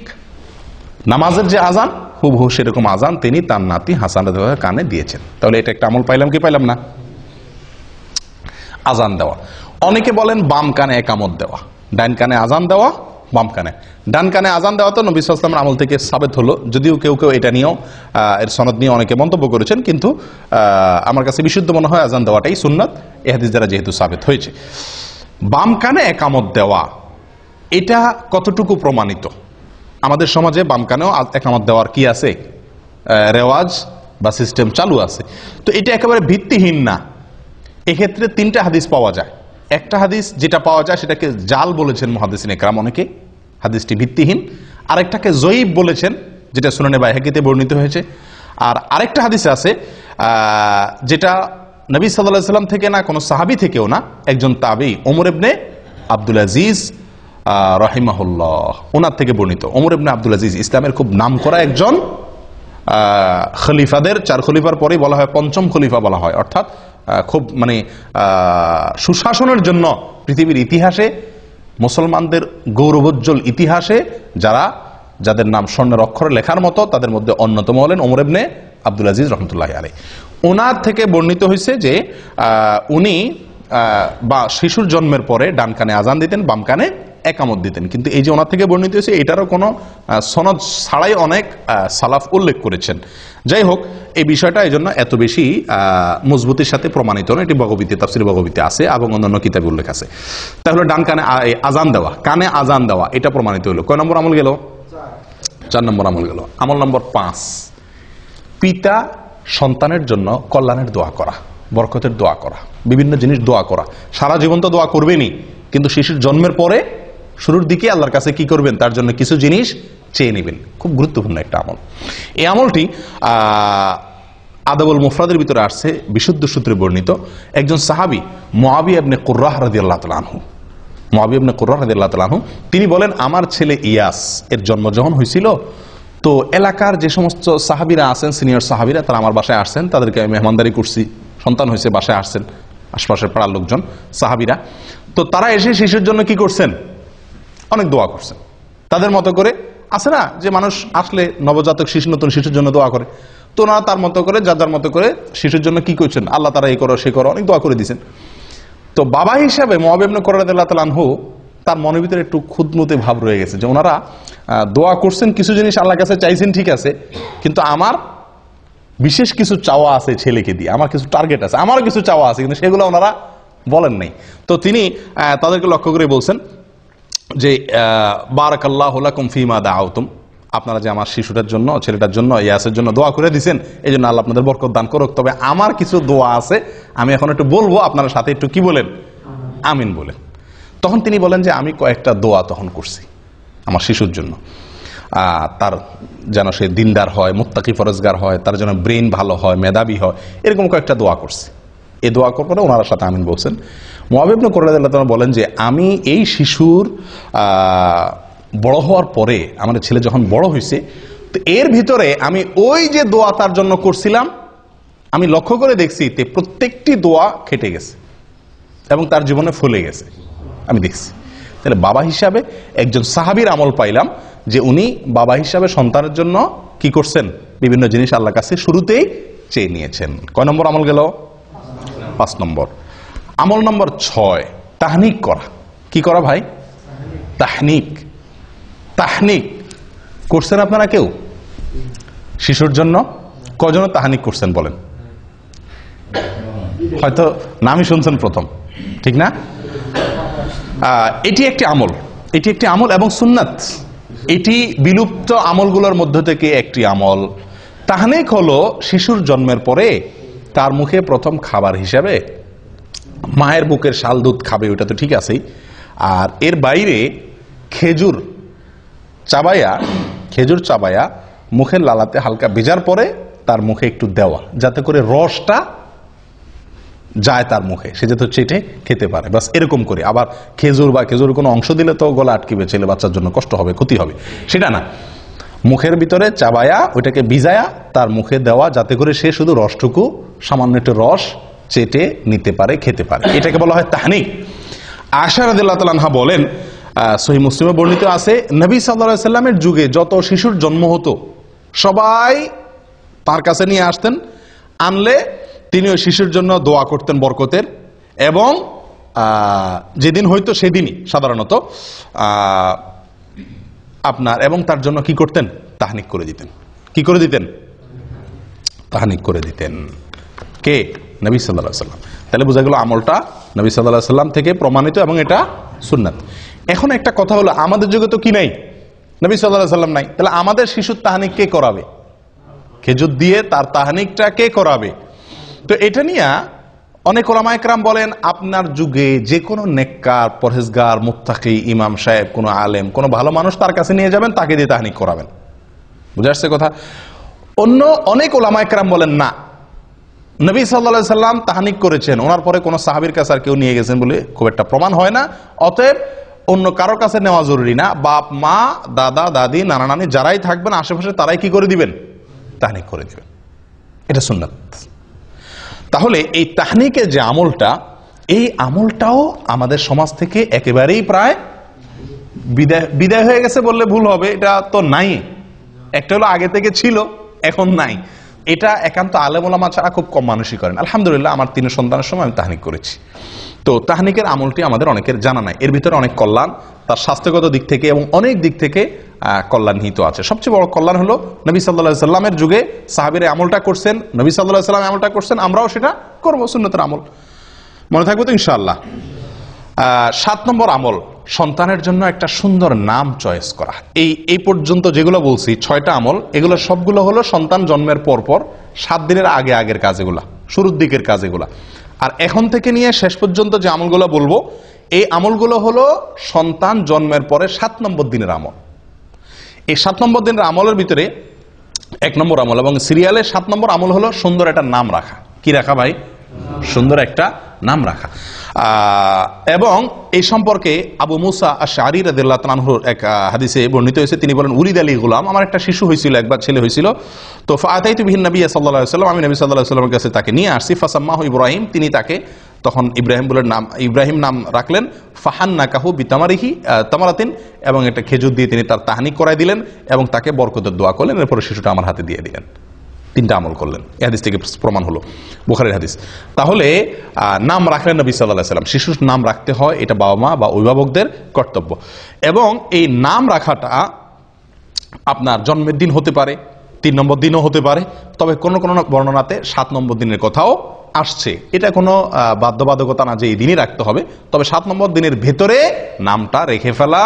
নামাজের যে আজান হুবহু সেরকম আজান তিনি তার নাতি হাসান রাদিয়াল্লাহু কানে দিয়েছেন। তাহলে এটা একটা আমল পাইলাম কি পাইলাম না? আজান দেওয়া। অনেকে বলেন বাম কানে একামত দেওয়া, ডান কানে আজান দেওয়া, বাম কানে। ডান কানে আজান দেওয়া তো নবী সাল্লাল্লাহু আলাইহি ওয়াসাল্লামের আমল থেকে সাবেত হলো, যদিও কেউ কেউ এটা নিয়েও এর সনদ নিয়ে অনেকে মন্তব্য করেছেন, কিন্তু আমার কাছে বিশুদ্ধ মনে হয় আজান দেওয়াটাই সুন্নাত, এই হাদিস দ্বারা যেহেতু সাবেত হয়েছে। বাম কানে একামত দেওয়া এটা কতটুকু প্রমাণিত? আমাদের সমাজে বাম কানেও একামত দেওয়ার কি আছে, রেওয়াজ বা সিস্টেম চালু আছে। তো এটা একেবারে ভিত্তিহীন না। এক্ষেত্রে 3টা হাদিস পাওয়া যায়। একটা হাদিস যেটা পাওয়া যায় সেটাকে জাল বলেছেন মুহাদ্দিসিন ইকরাম অনেকে, হাদিসটি ভিত্তিহীন। আরেকটাকে জয়ীব বলেছেন, যেটা সুনানে বাইহাকিতে বর্ণিত হয়েছে। আর আরেকটা হাদিস আছে যেটা নবী সাল্লাল্লাহু আলাইহি ওয়াসাল্লাম থেকে না, কোনো সাহাবী থেকেও না, একজন তাবী ওমর ইবনে আব্দুল আজিজ রাহিমাহুল্লাহ, ওনার থেকে বর্ণিত। ওমর ইবনে আব্দুল আজিজ ইসলামের খুব নামকরা একজন খলিফাদের, 4 খলিফার পরেই বলা হয় পঞ্চম খলিফা বলা হয়, অর্থাৎ খুব মানে সুশাসনের জন্য পৃথিবীর ইতিহাসে, মুসলমানদের গৌরবোজ্জ্বল ইতিহাসে যাদের নাম স্বর্ণের অক্ষরে লেখার মতো, তাদের মধ্যে অন্যতম হলেন ওমর ইবনে আব্দুল আজিজ রহমতুল্লাহি আলাইহি। ওনার থেকে বর্ণিত হয়েছে যে উনি বা শিশুর জন্মের পরে ডান কানে আজান দিতেন, বাম কানে একামত দিতেন। কিন্তু এই যে ওনার থেকে বর্ণিত হয়েছে, এটারও কোনো সনদ ছাড়াই অনেক সালাফ উল্লেখ করেছেন। যাই হোক, এই বিষয়টা এই জন্য এত বেশি মজবুতির সাথে প্রমাণিত নয়। এটি বগবীতে, তাফসীর বগবীতে আছে এবং অন্যান্য কিতাবে উল্লেখ আছে। তাহলে ডান কানে আজান দেওয়া, কানে আজান দেওয়া, এটা প্রমাণিত হলো। কয় নম্বর আমল গেল? 4 নম্বর আমল গেল। আমল নম্বর 5, পিতা সন্তানের জন্য কল্যাণের দোয়া করা, বরকতের দোয়া করা, বিভিন্ন জিনিস দোয়া করা। সারা জীবন তো দোয়া করবেনই, কিন্তু শিশুর জন্মের পরে শুরুর দিকে আল্লাহর কাছে কি করবেন? তার জন্য কিছু জিনিস চেয়ে নেবেন। খুব গুরুত্বপূর্ণ একটা আমল। এই আমলটি আদাবুল মুফরাদের ভিতরে আসছে, বিশুদ্ধ সূত্রে বর্ণিত। একজন সাহাবী মুআবিয়া ইবনে কুররাহ রাদিয়াল্লাহু তাআলা আনহু, মুআবিয়া ইবনে কুররাহ রাদিয়াল্লাহু তাআলা আনহু, তিনি বলেন, আমার ছেলে ইয়াস এর জন্ম যখন হয়েছিল, তো এলাকার যে সমস্ত সাহাবীরা আছেন, সিনিয়র সাহাবীরা, তারা আমার বাসায় আসছেন, তাদেরকে আমি মেহমানদারি করছি। সন্তান হয়েছে, বাসায় আসছেন আশপাশের পাড়ার লোকজন, সাহাবীরা। তো তারা এসে শিশুর জন্য কি করছেন? অনেক দোয়া করছেন। তাদের মতো করে আছে না যে মানুষ আসলে নবজাতক শিশু, নতুন শিশুর জন্য দোয়া করে, তো না তার মতো করে, যার মতো করে শিশুর জন্য কি করছেন? আল্লাহ তারা এই করো, সে করো, অনেক দোয়া করে দিয়েছেন। তো বাবা হিসাবে মুআবিয়া ইবনে কুররাহ রাদিয়াল্লাহু তাআলা আনহু, তার মনের ভিতরে একটু খুঁতমুতে ভাব রয়ে গেছে যে ওনারা দোয়া করছেন, কিছু জিনিস আল্লাহর কাছে চাইছেন, ঠিক আছে, কিন্তু আমার বিশেষ কিছু চাওয়া আছে ছেলেকে দিয়ে, আমার কিছু টার্গেট আছে, আমারও কিছু চাওয়া আছে, কিন্তু সেগুলো ওনারা বলেন নাই। তো তিনি তাদেরকে লক্ষ্য করে বলছেন যে বারাকাল্লাহু লাকুম ফীমা দাআউতুম, আপনারা যে আমার শিশুটার জন্য, ছেলেটার জন্য, ইয়াসের জন্য দোয়া করে দিয়েছেন, এই জন্য আল্লাহ আপনাদের বরকত দান করুক। তবে আমার কিছু দোয়া আছে, আমি এখন একটু বলবো, আপনারা সাথে একটু কি বলেন? আমিন বলেন। তখন তিনি বলেন যে আমি কয়েকটা দোয়া তখন করছি আমার শিশুর জন্য, তার যেন সে দিনদার হয়, মুত্তাকি ফরজগার হয়, তার যেন ব্রেন ভালো হয়, মেধাবী হয়, এরকম কয়েকটা দোয়া করছি। এই দোয়া করবো না, ওনার সাথে আমিন বলছেন। মুআবিয়া ইবনে কুররাহ রাদিয়াল্লাহু তাআলা বলেন যে আমি এই শিশুর বড় হওয়ার পরে, আমাদের ছেলে যখন বড় হয়েছে, তো এর ভিতরে আমি ওই যে দোয়া তার জন্য করছিলাম, আমি লক্ষ্য করে দেখছি তে প্রত্যেকটি দোয়া খেটে গেছে এবং তার জীবনে ফলে গেছে, আমি দেখছি। তাহলে বাবা হিসাবে একজন সাহাবীর আমল পাইলাম যে উনি বাবা হিসাবে সন্তানের জন্য কি করছেন? বিভিন্ন জিনিস আল্লাহর কাছে শুরুতেই চেয়ে নিয়েছেন। কয় নম্বর আমল গেল? 5 নম্বর। আমল নম্বর 6, তাহনিক করা। কি করা ভাই? তাহনিক। তাহনিক করছেন আপনারা কেউ শিশুর জন্য? কজন তাহনিক করছেন বলেন? হয়তো নামই শুনছেন প্রথম, ঠিক না? এটি একটি আমল, এটি একটি আমল এবং সুন্নাত। এটি বিলুপ্ত আমলগুলোর মধ্য থেকে একটি আমল। তাহনিক হলো শিশুর জন্মের পরে তার মুখে প্রথম খাবার হিসাবে মায়ের বুকের শাল দুধ খাবে, ওটা তো ঠিক আছেই। আর এর বাইরে খেজুর চাবায়া মুখের লালাতে হালকা ভেজার পরে তার মুখে একটু দেওয়া, যাতে করে রসটা যায় তার মুখে, সে যাতে চেটে খেতে পারে, বাস এরকম করে। আবার খেজুর কোনো অংশ দিলে তো গলা আটকিবে, ছেলে বাচ্চার জন্য কষ্ট হবে, ক্ষতি হবে, সেটা না। মুখের ভিতরে চাবায়া ওইটাকে ভিজায়া তার মুখে দেওয়া, যাতে করে সে শুধু রসটুকু, সামান্য একটু রস চেটে নিতে পারে, খেতে পারে। এটাকে বলা হয় তাহনিক। আয়েশা রাদিয়াল্লাহু তাআলা আনহা বলেন, সহিহ মুসলিমে বর্ণিত আছে, নবী সাল্লাল্লাহু আলাইহি সাল্লামের যুগে যত শিশুর জন্ম হতো সবাই তার কাছে নিয়ে আসতেন, আনলে তিনি ওই শিশুর জন্য দোয়া করতেন বরকতের, এবং যেদিন হয়তো সেদিনই সাধারণত আপনার, এবং তার জন্য কি করতেন? তাহনিক করে দিতেন। কি করে দিতেন? তাহনিক করে দিতেন। কে? নবী সাল্লাল্লাহু আলাইহি সাল্লাম। তাহলে বোঝা গেল আমলটা নবী সাল্লাল্লাহু আলাইহি সাল্লাম থেকে প্রমাণিত এবং এটা সুন্নাত। এখন একটা কথা হলো, আমাদের যুগে তো কি নাই? নবী সাল্লাল্লাহু আলাইহি সাল্লাম নাই। তাহলে আমাদের শিশুর তাহনিক কে করাবে? খেজুর দিয়ে তার তাহনিকটা কে করাবে? তো এটা নিয়ে অনেক ওলামায়ে কেরাম বলেন, আপনার যুগে যে কোনো নেককার, পরহেজগার, মুত্তাকি, ইমাম সাহেব, কোনো আলেম, কোনো ভালো মানুষ তার কাছে নিয়ে যাবেন, তাকে দিয়ে তাহনিক করাবেন। বুঝে আসছে কথা? অন্য অনেক ওলামায়ে কেরাম বলেন না, নবী সাল্লাল্লাহু আলাইহি সাল্লাম তাহনিক করেছেন, ওনার পরে কোনো সাহাবীর কাছে আর কেউ নিয়ে গেছেন বলে খুব একটা প্রমাণ হয় না। অতএব অন্য কারোর কাছে নেওয়া জরুরি না। বাপ মা, দাদা দাদি, নানা নানি যারাই থাকবেন আশেপাশে তারাই কি করে দিবেন? তাহনিক করে দিবেন। এটা সুন্নাত। তাহলে এই তাহনিকের যে আমলটা, এই আমলটাও আমাদের সমাজ থেকে একেবারেই প্রায় বিদায় হয়ে গেছে বললে ভুল হবে। এটা তো নাই। একটা হলো আগে থেকে ছিল, এখন নাই। এটা একান্ত আলেম ওলামা ছাড়া খুব কম মানুষই করেন। আলহামদুলিল্লাহ আমার 3 সন্তানের সময় আমি তাহনিক করেছি। তো তাহনিকের আমলটি আমাদের অনেকের জানা নাই। এর ভিতরে অনেক কল্যাণ, তার স্বাস্থ্যগত দিক থেকে এবং অনেক দিক থেকে কল্যাণ নিহিত আছে। সবচেয়ে বড় কল্যাণ হলো নবী সাল্লাল্লাহু আলাইহি সাল্লামের যুগে সাহাবীরা আমলটা করছেন, নবী সাল্লাল্লাহু আলাইহি সাল্লাম আমলটা করছেন, আমরাও সেটা করব, সুন্নতের আমল। মনে থাকবে তো ইনশাআল্লাহ। 7 নম্বর আমল, সন্তানের জন্য একটা সুন্দর নাম চয়েস করা। এই পর্যন্ত যেগুলো বলছি 6টা আমল, এগুলো সবগুলো হলো সন্তান জন্মের পর 7 দিনের আগের কাজ, এগুলা শুরুর দিকের কাজ এগুলা। আর এখন থেকে নিয়ে শেষ পর্যন্ত যে আমলগুলো বলবো, এই আমলগুলো হলো সন্তান জন্মের পরে 7 নম্বর দিনের আমল। এই 7 নম্বর দিনের আমলের ভিতরে 1 নম্বর আমল এবং সিরিয়ালে 7 নম্বর আমল হলো সুন্দর একটা নাম রাখা। কি রাখা ভাই? সুন্দর একটা নাম রাখা। এবং এই সম্পর্কে আবু মুসা আশআরী রাদিয়াল্লাহু তাআলা আনহুর এক হাদিসে বর্ণিত হয়েছে। তিনি বলেন, উলিদ আলী গুলাম, আমার একটা শিশু হয়েছিল, একবার ছেলে হয়েছিল। তো ফাআতাইতু বিহিন নবী সাল্লাল্লাহু আলাইহি ওয়াসাল্লাম, আমি নবী সাল্লাল্লাহু আলাইহি ওয়াসাল্লামের কাছে তাকে নিয়ে আসছি। ফাসাম্মাহু ইব্রাহিম, তিনি তাকে তখন ইব্রাহিম নাম রাখলেন। ফাহান্নাকাহু বিতামারিহি তামারাতিন, এবং একটা খেজুর দিয়ে তিনি তার তাহনিক করাই দিলেন এবং তাকে বরকতের দোয়া করলেন। এরপরে শিশুটা আমার হাতে দিয়ে দিলেন। 3টা আমল করলেন। এই হাদিস থেকে প্রমাণ হলো, বুখারীর হাদিস। তাহলে নাম রাখলেন নবী সাল্লাল্লাহু আলাইহি ওয়াসাল্লাম। শিশুর নাম রাখতে হয়, এটা বাবা মা বা অভিভাবকদের কর্তব্য। এবং এই নাম রাখাটা আপনার জন্মের দিন হতে পারে, 3 নম্বর দিনও হতে পারে, তবে কোন কোন বর্ণনাতে 7 নম্বর দিনের কথাও আসছে। এটা কোনো বাধ্যবাধকতা না যে এই দিনই রাখতে হবে, তবে 7 নম্বর দিনের ভেতরে নামটা রেখে ফেলা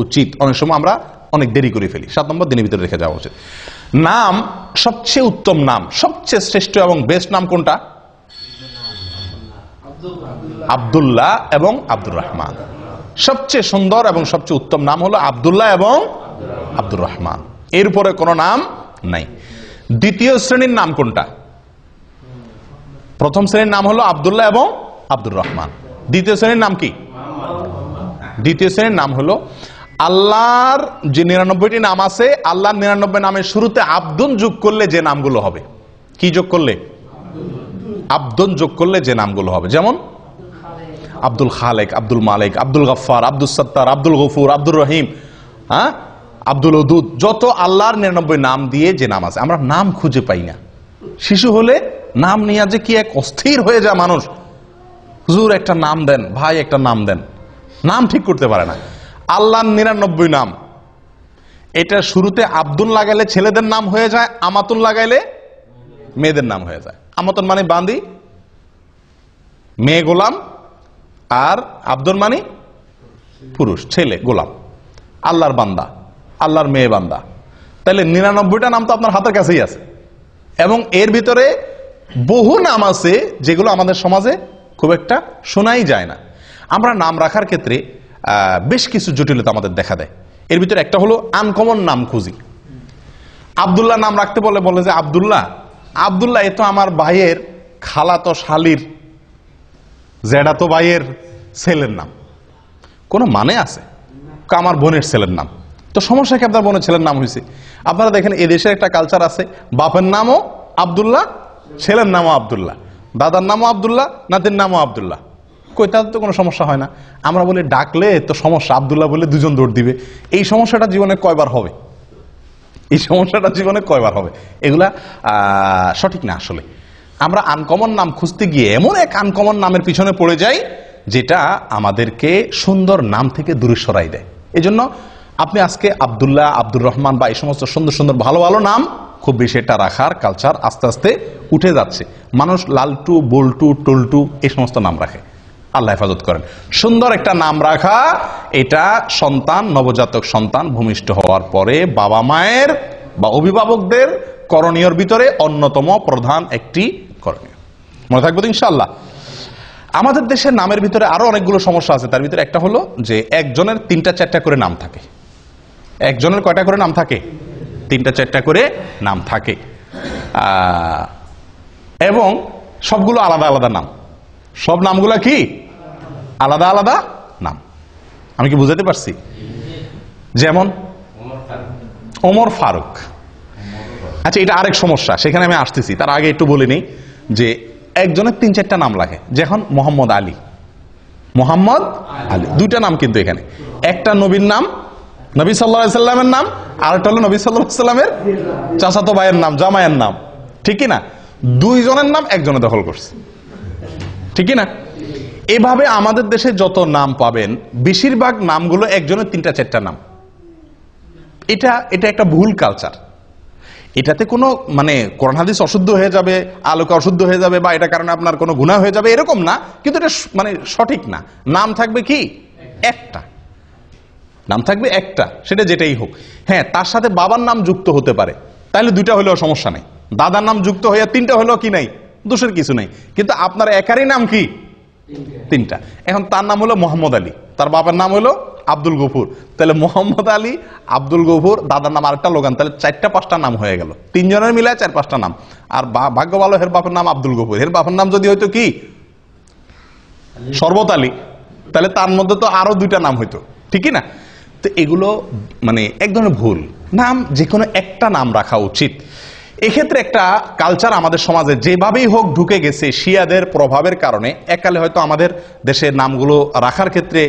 উচিত। অনেক সময় আমরা অনেক দেরি করে ফেলি, 7 নম্বর দিনের ভিতরে রেখে যাওয়া উচিত। নাম, সবচেয়ে উত্তম নাম, সবচেয়ে শ্রেষ্ঠ এবং বেস্ট নাম কোনটা? আব্দুল্লাহ এবং আব্দুর রহমান। সবচেয়ে সুন্দর এবং সবচেয়ে উত্তম নাম হলো আব্দুল্লাহ এবং আব্দুর রহমান। এর উপরে কোনো নাম নাই। দ্বিতীয় শ্রেণীর নাম কোনটা? প্রথম শ্রেণীর নাম হলো আব্দুল্লাহ এবং আব্দুর রহমান। দ্বিতীয় শ্রেণীর নাম কি? দ্বিতীয় শ্রেণীর নাম হলো আল্লাহর যে 99টি নাম আছে, আল্লাহর 99 নামের শুরুতে আব্দুন যোগ করলে যে নামগুলো হবে। কি যোগ করলে? আব্দুন যোগ করলে যে নামগুলো হবে। যেমন আব্দুল খালেক, আব্দুল মালিক, আব্দুল গফফার, আব্দুল সত্তার, আব্দুল গফুর, আব্দুর রহিম, আব্দুল ওদুদ, যত আল্লাহর 99 নাম দিয়ে যে নাম আছে, আমরা নাম খুঁজে পাই না। শিশু হলে নাম নিয়ে যে কি এক অস্থির হয়ে যায় মানুষ। হুজুর একটা নাম দেন, ভাই একটা নাম দেন, নাম ঠিক করতে পারে না। আল্লাহর 99 নাম, এটা শুরুতে আব্দুল লাগাইলে ছেলেদের নাম হয়ে যায়, আমাতুন লাগাইলে মেয়েদের নাম হয়ে যায়। আমাতুন মানে বান্দি, মেয়ে গোলাম, আর আব্দুল মানে পুরুষ, ছেলে গোলাম। আল্লাহর বান্দা, আল্লাহর মেয়ে বান্দা। তাহলে 99টা নাম তো আপনার হাতের কাছেই আছে। এবং এর ভিতরে বহু নাম আছে যেগুলো আমাদের সমাজে খুব একটা শোনাই যায় না। আমরা নাম রাখার ক্ষেত্রে বেশ কিছু জটিলতা আমাদের দেখা দেয়। এর ভিতরে একটা হলো আনকমন নাম খুঁজি। আব্দুল্লাহ নাম রাখতে বলে যে আব্দুল্লাহ, আব্দুল্লাহ এ তো আমার ভাইয়ের খালাতো শালির জেঠাতো ভাইয়ের ছেলের নাম। কোনো মানে আছে? আমার বোনের ছেলের নাম। তো সমস্যা কি? আপনার বোনের ছেলের নাম হয়েছে। আপনারা দেখেন এদেশের একটা কালচার আছে, বাপের নামও আব্দুল্লাহ, ছেলের নামও আব্দুল্লাহ, দাদার নামও আব্দুল্লাহ, নাতির নামও আব্দুল্লাহ। কই, তাদের তো কোনো সমস্যা হয় না। আমরা বলি ডাকলে তো সমস্যা, আব্দুল্লাহ বলে 2জন দৌড় দিবে। এই সমস্যাটা জীবনে কয়বার হবে? এই সমস্যাটা জীবনে কয়বার হবে? এগুলা সঠিক না। আসলে আমরা আনকমন নাম খুঁজতে গিয়ে এমন এক আনকমন নামের পিছনে পড়ে যাই যেটা আমাদেরকে সুন্দর নাম থেকে দূরে সরাই দেয়। এই জন্য আপনি আজকে আব্দুল্লাহ, আব্দুর রহমান বা এই সমস্ত সুন্দর সুন্দর ভালো ভালো নাম খুব বেশি এটা রাখার কালচার আস্তে আস্তে উঠে যাচ্ছে। মানুষ লালটু, বল্টু, টল্টু এই সমস্ত নাম রাখে। আল্লাহ হেফাজত করেন। সুন্দর একটা নাম রাখা, এটা সন্তান, নবজাতক সন্তান ভূমিষ্ঠ হওয়ার পরে বাবা মায়ের বা অভিভাবকদের করণীয়র ভিতরে অন্যতম প্রধান একটি করণীয়। মনে থাকবে তো ইনশাআল্লাহ। আমাদের দেশের নামের ভিতরে আরো অনেকগুলো সমস্যা আছে। তার ভিতরে একটা হলো যে একজনের 3টা-4টা করে নাম থাকে। একজনের কয়টা করে নাম থাকে? 3টা-4টা করে নাম থাকে। এবং সবগুলো আলাদা আলাদা নাম। সব নামগুলো কি? আলাদা আলাদা নাম। আমি কি বুঝাতে পারছি? যেমন ওমর ফারুক। আচ্ছা, এটা আরেক সমস্যা, সেখানে আমি আসতেছি। তার আগে একটু বলে নেই যে একজনের 3-4টা নাম লাগে। যেমন মোহাম্মদ আলী, মোহাম্মদ আলী, 2টা নাম কিন্তু এখানে। একটা নবীর নাম, নবী সাল্লাল্লাহু আলাইহি সাল্লামের নাম, আর একটা হলো নবী সাল্লাল্লাহু আলাইহি সাল্লামের চাচাতো ভাইয়ের নাম, জামাইয়ের নাম, ঠিক কি না? 2 জনের নাম একজনে দখল করছে, ঠিক কি না? এভাবে আমাদের দেশে যত নাম পাবেন বেশিরভাগ নামগুলো একজনের 3-4টা নাম। এটা একটা ভুল কালচার। এটাতে কোনো মানে কোরআন হাদিস অশুদ্ধ হয়ে যাবে, আলোকে অশুদ্ধ হয়ে যাবে, বা এটা কারণে আপনার কোনো গুনাহ হয়ে যাবে এরকম না, কিন্তু এটা মানে সঠিক না। নাম থাকবে কি একটা, নাম থাকবে একটা, সেটা যেটাই হোক। হ্যাঁ, তার সাথে বাবার নাম যুক্ত হতে পারে, তাহলে 2টা হলেও সমস্যা নেই। দাদার নাম যুক্ত হয়ে 3টা হলেও কি নাই, দোষের কিছু নেই। কিন্তু আপনার একারই নাম কি 3টা। এখন তার নাম হলো মোহাম্মদ আলী, তার বাবার নাম হলো আব্দুল গফুর, তাহলে মোহাম্মদ আলী, আব্দুল গফুর, দাদার নাম আরেকটা লোগান, তাহলে 4টা-5টা নাম হয়ে গেল। 3 জনের মিলায় 4-5টা নাম। আর ভাগ্য ভালো, হের বাপের নাম আব্দুল গফুর, হের বাপের নাম যদি হয়তো কি শরবত আলী, তাহলে তার মধ্যে তো আরো 2টা নাম হইতো, ঠিকই না? তো এগুলো মানে এক ধরনের ভুল। নাম যে কোনো একটা নাম রাখা উচিত। এক্ষেত্রে একটা কালচার আমাদের সমাজে যেভাবেই হোক ঢুকে গেছে শিয়াদের প্রভাবের কারণে। এককালে হয়তো আমাদের দেশের নামগুলো রাখার ক্ষেত্রে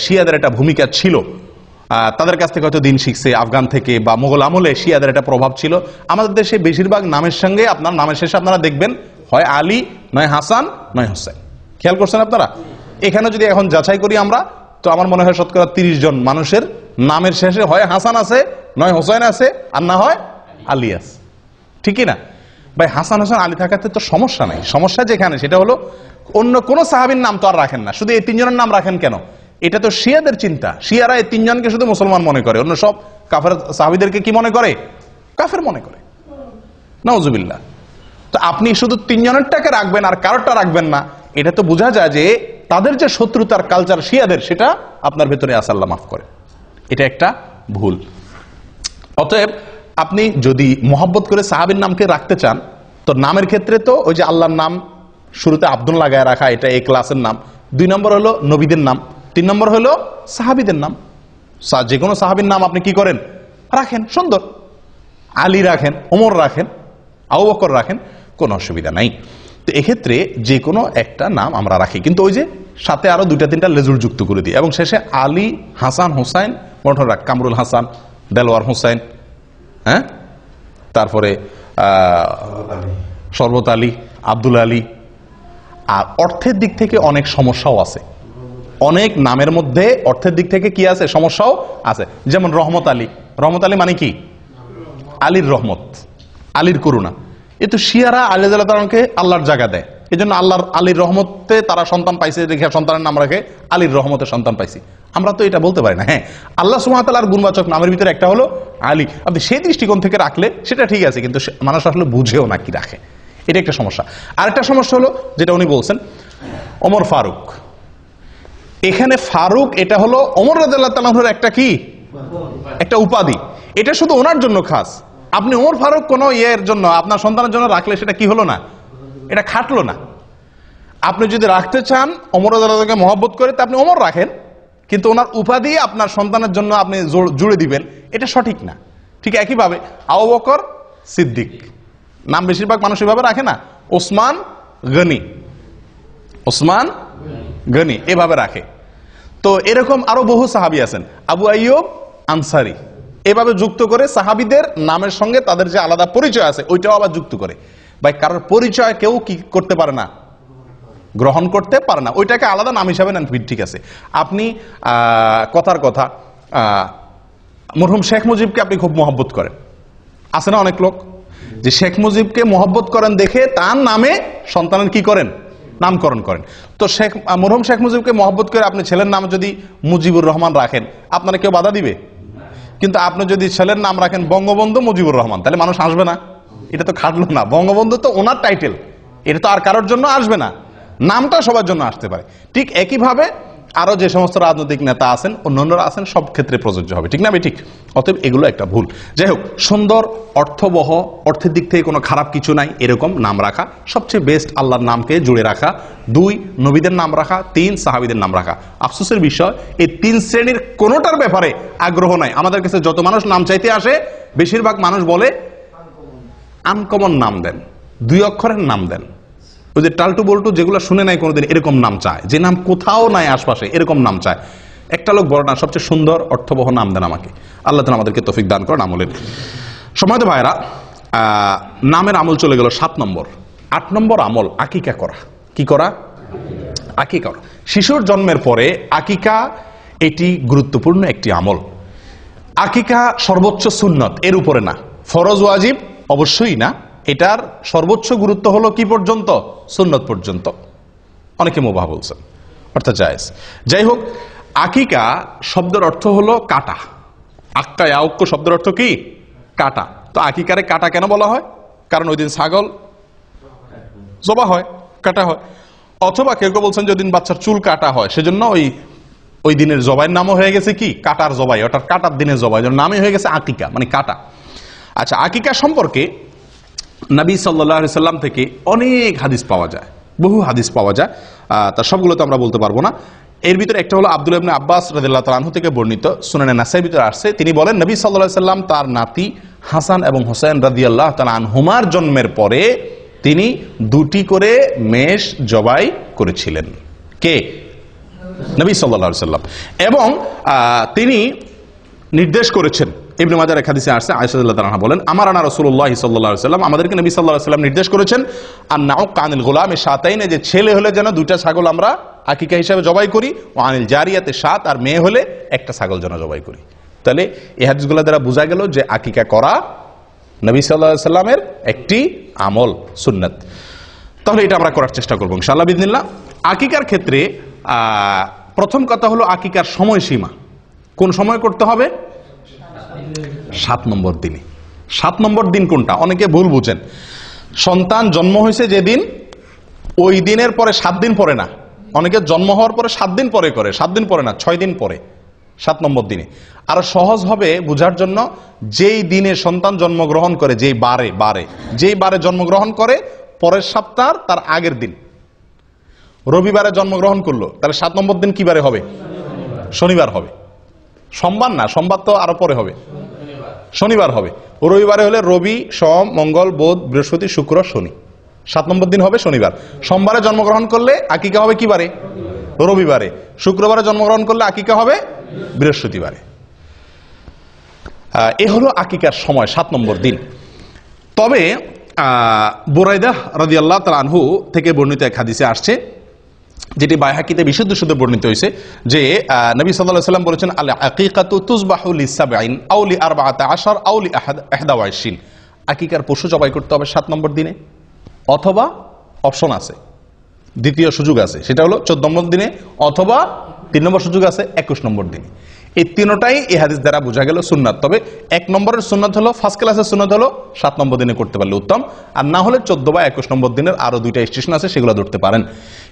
শিয়াদের একটা ভূমিকা ছিল, তাদের কাছ থেকে হয়তো দিন শিখছে, আফগান থেকে বা মোগল আমলে শিয়াদের একটা প্রভাব ছিল। আমাদের দেশে বেশিরভাগ নামের সঙ্গে আপনার নামের শেষে আপনারা দেখবেন হয় আলী, নয় হাসান, নয় হোসেন। খেয়াল করছেন আপনারা? এখানে যদি এখন যাচাই করি আমরা, তো আমার মনে হয় শতকরা 30 জন মানুষের নামের শেষে হয় হাসান আছে, নয় হোসেন আছে, আর না হয় আলী আছে, ঠিকই না? ভাই, হাসান হোসেন আলী থাকাতে তো সমস্যা নাই। সমস্যা যেখানে সেটা হলো অন্য কোন সাহাবীর নাম তো আর রাখেন না, শুধু এই 3 জনের নাম রাখেন কেন? এটা তো শিয়াদের চিন্তা। শিয়ারা এই 3 জনকে শুধু মুসলমান মনে করে, অন্য সব কাফের সাহাবীদেরকে কি মনে করে? কাফের মনে করে। নাউজুবিল্লাহ। তো আপনি শুধু 3 জনেরটাকে রাখবেন আর কারোরটা রাখবেন না, এটা তো বোঝা যায় যে তাদের যে শত্রুতার কালচার শিয়াদের, সেটা আপনার ভেতরে আছে, আল্লাহ মাফ করে। এটা একটা ভুল। অতএব আপনি যদি মহব্বত করে সাহাবীর নামকে রাখতে চান, তো নামের ক্ষেত্রে তো ওই যে আল্লাহর নাম শুরুতে আব্দুল লাগায় রাখা, এটা এই ক্লাসের নাম। 2 নম্বর হলো নবীদের নাম, 3 নম্বর হলো সাহাবীদের নাম। যে কোনো সাহাবীর নাম আপনি কি করেন? রাখেন, সুন্দর। আলী রাখেন, ওমর রাখেন, আবু বকর রাখেন, কোনো অসুবিধা নাই। তো এক্ষেত্রে যে কোনো একটা নাম আমরা রাখি, কিন্তু ওই যে সাথে আরো 2-3টা লেজুর যুক্ত করে দিই, এবং শেষে আলী, হাসান, হোসাইন মনে রাখ, কামরুল হাসান, দেলোয়ার হোসাইন, হ্যাঁ, তারপরে শরবত আলী, আব্দুল আলী। আর অর্থের দিক থেকে অনেক সমস্যাও আছে, অনেক নামের মধ্যে অর্থের দিক থেকে কি আছে, সমস্যাও আছে। যেমন রহমত আলী। রহমত আলী মানে কি? আলীর রহমত, আলীর করুণা। এ তো শিয়ারা আলী আল্লাহকে আল্লাহর জায়গা দেয়, এই জন্য আলীর রহমতে তারা সন্তান পাইছে, দেখে সন্তানের নাম রাখে আলীর রহমতে সন্তান পাইছি। আমরা তো এটা বলতে পারি না। হ্যাঁ, আল্লাহ সুবহানাহু ওয়া তাআলার গুণবাচক নামের ভিতরে একটা হলো আলী। আপনি সেই দৃষ্টিকোণ থেকে রাখলে সেটা ঠিক আছে, কিন্তু মানুষ আসলে বুঝেও না কি রাখে, এটা একটা সমস্যা। আরেকটা সমস্যা হলো যেটা উনি বলছেন, ওমর ফারুক। এখানে ফারুক এটা হলো ওমর রাদিয়াল্লাহু তাআলা আনহুর একটা কি, একটা উপাধি। এটা শুধু ওনার জন্য খাস। আপনি ওমর ফারুক কোনো ইয়ের জন্য, আপনার সন্তানের জন্য রাখলে সেটা কি হলো না, এটা খাটলো না। আপনি যদি রাখতে চান ওমর রাদিয়াল্লাহু তাআলাকে মহব্বত করে, তা আপনি ওমর রাখেন, কিন্তু ওনার উপাধি আপনার সন্তানের জন্য আপনি জুড়ে দিবেন, এটা সঠিক না। ঠিক একইভাবে আবু বকর সিদ্দিক নাম বেশিরভাগ মানুষ এভাবে রাখে না, ওসমান গনি, ওসমান গনি এভাবে রাখে। তো এরকম আরো বহু সাহাবী আছেন, আবু আইয়ুব আনসারি, এভাবে যুক্ত করে সাহাবীদের নামের সঙ্গে তাদের যে আলাদা পরিচয় আছে ওইটাও আবার যুক্ত করে। ভাই, কারোর পরিচয় কেউ কি করতে পারে না, গ্রহণ করতে পারে না, ওইটাকে আলাদা নাম হিসাবে নেন, ঠিক আছে। আপনি কথার কথা মরহুম শেখ মুজিবকে আপনি খুব মহব্বত করেন, আছে না অনেক লোক যে শেখ মুজিবকে মহব্বত করেন দেখে তার নামে সন্তানের কি করেন, নামকরণ করেন। তো মরহুম শেখ মুজিবকে মহব্বত করে আপনি ছেলের নাম যদি মুজিবুর রহমান রাখেন, আপনারা কেউ বাধা দিবে? কিন্তু আপনি যদি ছেলের নাম রাখেন বঙ্গবন্ধু মুজিবুর রহমান, তাহলে মানুষ আসবে না? এটা তো খাটলো না। বঙ্গবন্ধু তো ওনার টাইটেল, এটা তো আর কারোর জন্য আসবে না, নামটা সবার জন্য আসতে পারে। ঠিক একইভাবে আরো যে সমস্ত রাজনৈতিক নেতা আছেন, অন্যান্যরা আছেন, সব ক্ষেত্রে প্রযোজ্য হবে, ঠিক না ভাই? ঠিক। অতএব এগুলো একটা ভুল। যাই হোক, সুন্দর, অর্থবহ, অর্থের দিক থেকে কোনো খারাপ কিছু নাই এরকম নাম রাখা সবচেয়ে বেস্ট। আল্লাহর নামকে জুড়ে রাখা। 2, নবীদের নাম রাখা। 3, সাহাবীদের নাম রাখা। আফসোসের বিষয়, এই 3 শ্রেণীর কোনোটার ব্যাপারে আগ্রহ নাই। আমাদের কাছে যত মানুষ নাম চাইতে আসে, বেশিরভাগ মানুষ বলে আনকমন নাম দেন, 2 অক্ষরের নাম দেন। ওই যে টালটু বল্টু যেগুলো শুনে নাই কোনোদিন, এরকম নাম চায়, যে নাম কোথাও নাই আশপাশে, এরকম নাম চায়। একটা লোক বড় না, সবচেয়ে সুন্দর অর্থবহ নাম দেন আমাকে। আল্লাহ তাআলা আমাদেরকে তৌফিক দান করেন আমলের। সময়ত ভাইরা, নামের আমল চলে গেল 7 নম্বর। 8 নম্বর আমল আকিকা করা। কি করা? আকিকা করা। শিশুর জন্মের পরে আকিকা, এটি গুরুত্বপূর্ণ একটি আমল। আকিকা সর্বোচ্চ সুন্নত, এর উপরে না। ফরজ ওয়াজিব অবশ্যই না। এটার সর্বোচ্চ গুরুত্ব হলো কি পর্যন্ত? সুন্নত পর্যন্ত। অনেকে মুবাহ বলছেন, অর্থাৎ জায়েজ। যাই হোক, আকিকা শব্দের অর্থ হলো কাটা। আক্কা ইয়াউক্ক শব্দের অর্থ কি? কাটা। তো আকিকারে কাটা কেন বলা হয়? কারণ ওই দিন ছাগল জবা হয়, কাটা হয়। অথবা কেউ কেউ বলছেন যে ওই দিন বাচ্চার চুল কাটা হয়, সেজন্য ওই দিনের জবাইয়ের নামও হয়ে গেছে কি? কাটার জবাই, অর্থাৎ কাটার দিনের জবাই, নামই হয়ে গেছে আকিকা, মানে কাটা। আচ্ছা, আকিকা সম্পর্কে নবী সাল্লাল্লাহু আলাইহি সাল্লাম থেকে অনেক হাদিস পাওয়া যায়, বহু হাদিস পাওয়া যায়। তার সবগুলো তো আমরা বলতে পারবো না। এর ভিতরে একটা হলো আব্দুল্লাহ ইবনে আব্বাস রাদিয়াল্লাহু তাআলা আনহু থেকে বর্ণিত, সুনানে নাসাইর ভিতরে আসছে। তিনি বলেন, নবী সাল্লাল্লাহু আলাইহি সাল্লাম তার নাতি হাসান এবং হোসেন রাদিয়াল্লাহু তাআলা আনহুমার জন্মের পরে তিনি 2টি করে মেষ জবাই করেছিলেন। কে? নবী সাল্লাল্লাহু আলাইহি সাল্লাম। এবং তিনি নির্দেশ করেছেন, ইবনে মাজাহ এক হাদিসে আসছে, আয়েশা রাদিয়াল্লাহু তাআলা বলেন, আমারানা রাসূলুল্লাহ সাল্লাল্লাহু আলাইহি সাল্লাম, আমাদেরকে নবী সাল্লাল্লাহু আলাইহি সাল্লাম নির্দেশ করেছেন, আন-নাউক আনিল গোলামে শাতাইনে, যে ছেলে হলে যেন 2টা ছাগল আমরা আকিকা হিসাবে জবাই করি, ও আনিল জারিয়াতে শাত, আর মেয়ে হলে একটা ছাগল যেন জবাই করি। তাহলে এই হাদিসগুলো দ্বারা বোঝা গেল যে আকিকা করা নবী সাল্লাল্লাহু আলাইহি সাল্লামের একটি আমল, সুন্নাত। তাহলে এটা আমরা করার চেষ্টা করব ইনশাআল্লাহ বিইذনিল্লাহ। আকিকার ক্ষেত্রে প্রথম কথা হলো আকিকার সময়সীমা। কোন সময় করতে হবে? 7 নম্বর দিনে। 7 নম্বর দিন কোনটা? অনেকে ভুল বুঝেন। সন্তান জন্ম হয়েছে যেদিন, ওই দিনের পরে 7 দিন পরে না। অনেকে জন্ম হওয়ার পরে 7 দিন পরে করে, 7 দিন পরে না, 6 দিন পরে, 7 নম্বর দিনে। আর সহজ হবে বোঝার জন্য, যেই দিনে সন্তান জন্মগ্রহণ করে, যেই বারে জন্মগ্রহণ করে, পরের সপ্তাহ তার আগের দিন। রবিবারে জন্মগ্রহণ করলো, তাহলে 7 নম্বর দিন কি বারে হবে? শনিবার হবে। সোমবার না, সোমবার তো আরো পরে হবে, শনিবার হবে। রবিবারে হলে রবি, সোম, মঙ্গল, বুধ, বৃহস্পতি, শুক্র, শনি। 7 নম্বর দিন হবে শনিবার। সোমবারে জন্মগ্রহণ করলে আকিকা হবে কি বারে? রবিবারে। শুক্রবারে জন্মগ্রহণ করলে আকিকা হবে বৃহস্পতিবারে। এ হলো আকিকার সময়, 7 নম্বর দিন। তবে বুরাইদা রাদিয়াল্লাহু তাআলা আনহু থেকে বর্ণিত এক হাদিসে আসছে, যেটি বাইহাকিতে বিশুদ্ধ শুদ্ধ বর্ণিত হয়েছে, যে নবী সাল্লাল্লাহু আলাইহি সাল্লাম বলেছেন, আল আকিকাতু তুযবাহু লিসাবঈন আও লি14 আও লি21। আকিকার পশু জবাই করতে হবে 7 নম্বর দিনে, অথবা অপশন আছে, দ্বিতীয় সুযোগ আছে, সেটা হলো 14 নম্বর দিনে, অথবা 3 নম্বর সুযোগ আছে 21 নম্বর দিনে। এই তিনটাই এই হাদিস দ্বারা বোঝা গেল সুন্নাত। তবে 1 নম্বরের সুন্নাত হলো, ফার্স্ট ক্লাসের সুন্নাত হলো 7 নম্বর দিনে করতে পারলে উত্তম, আর না হলে 14 বা 21 নম্বর দিনের আরো 2টা স্টেশন আছে, সেগুলো ধরতে পারেন।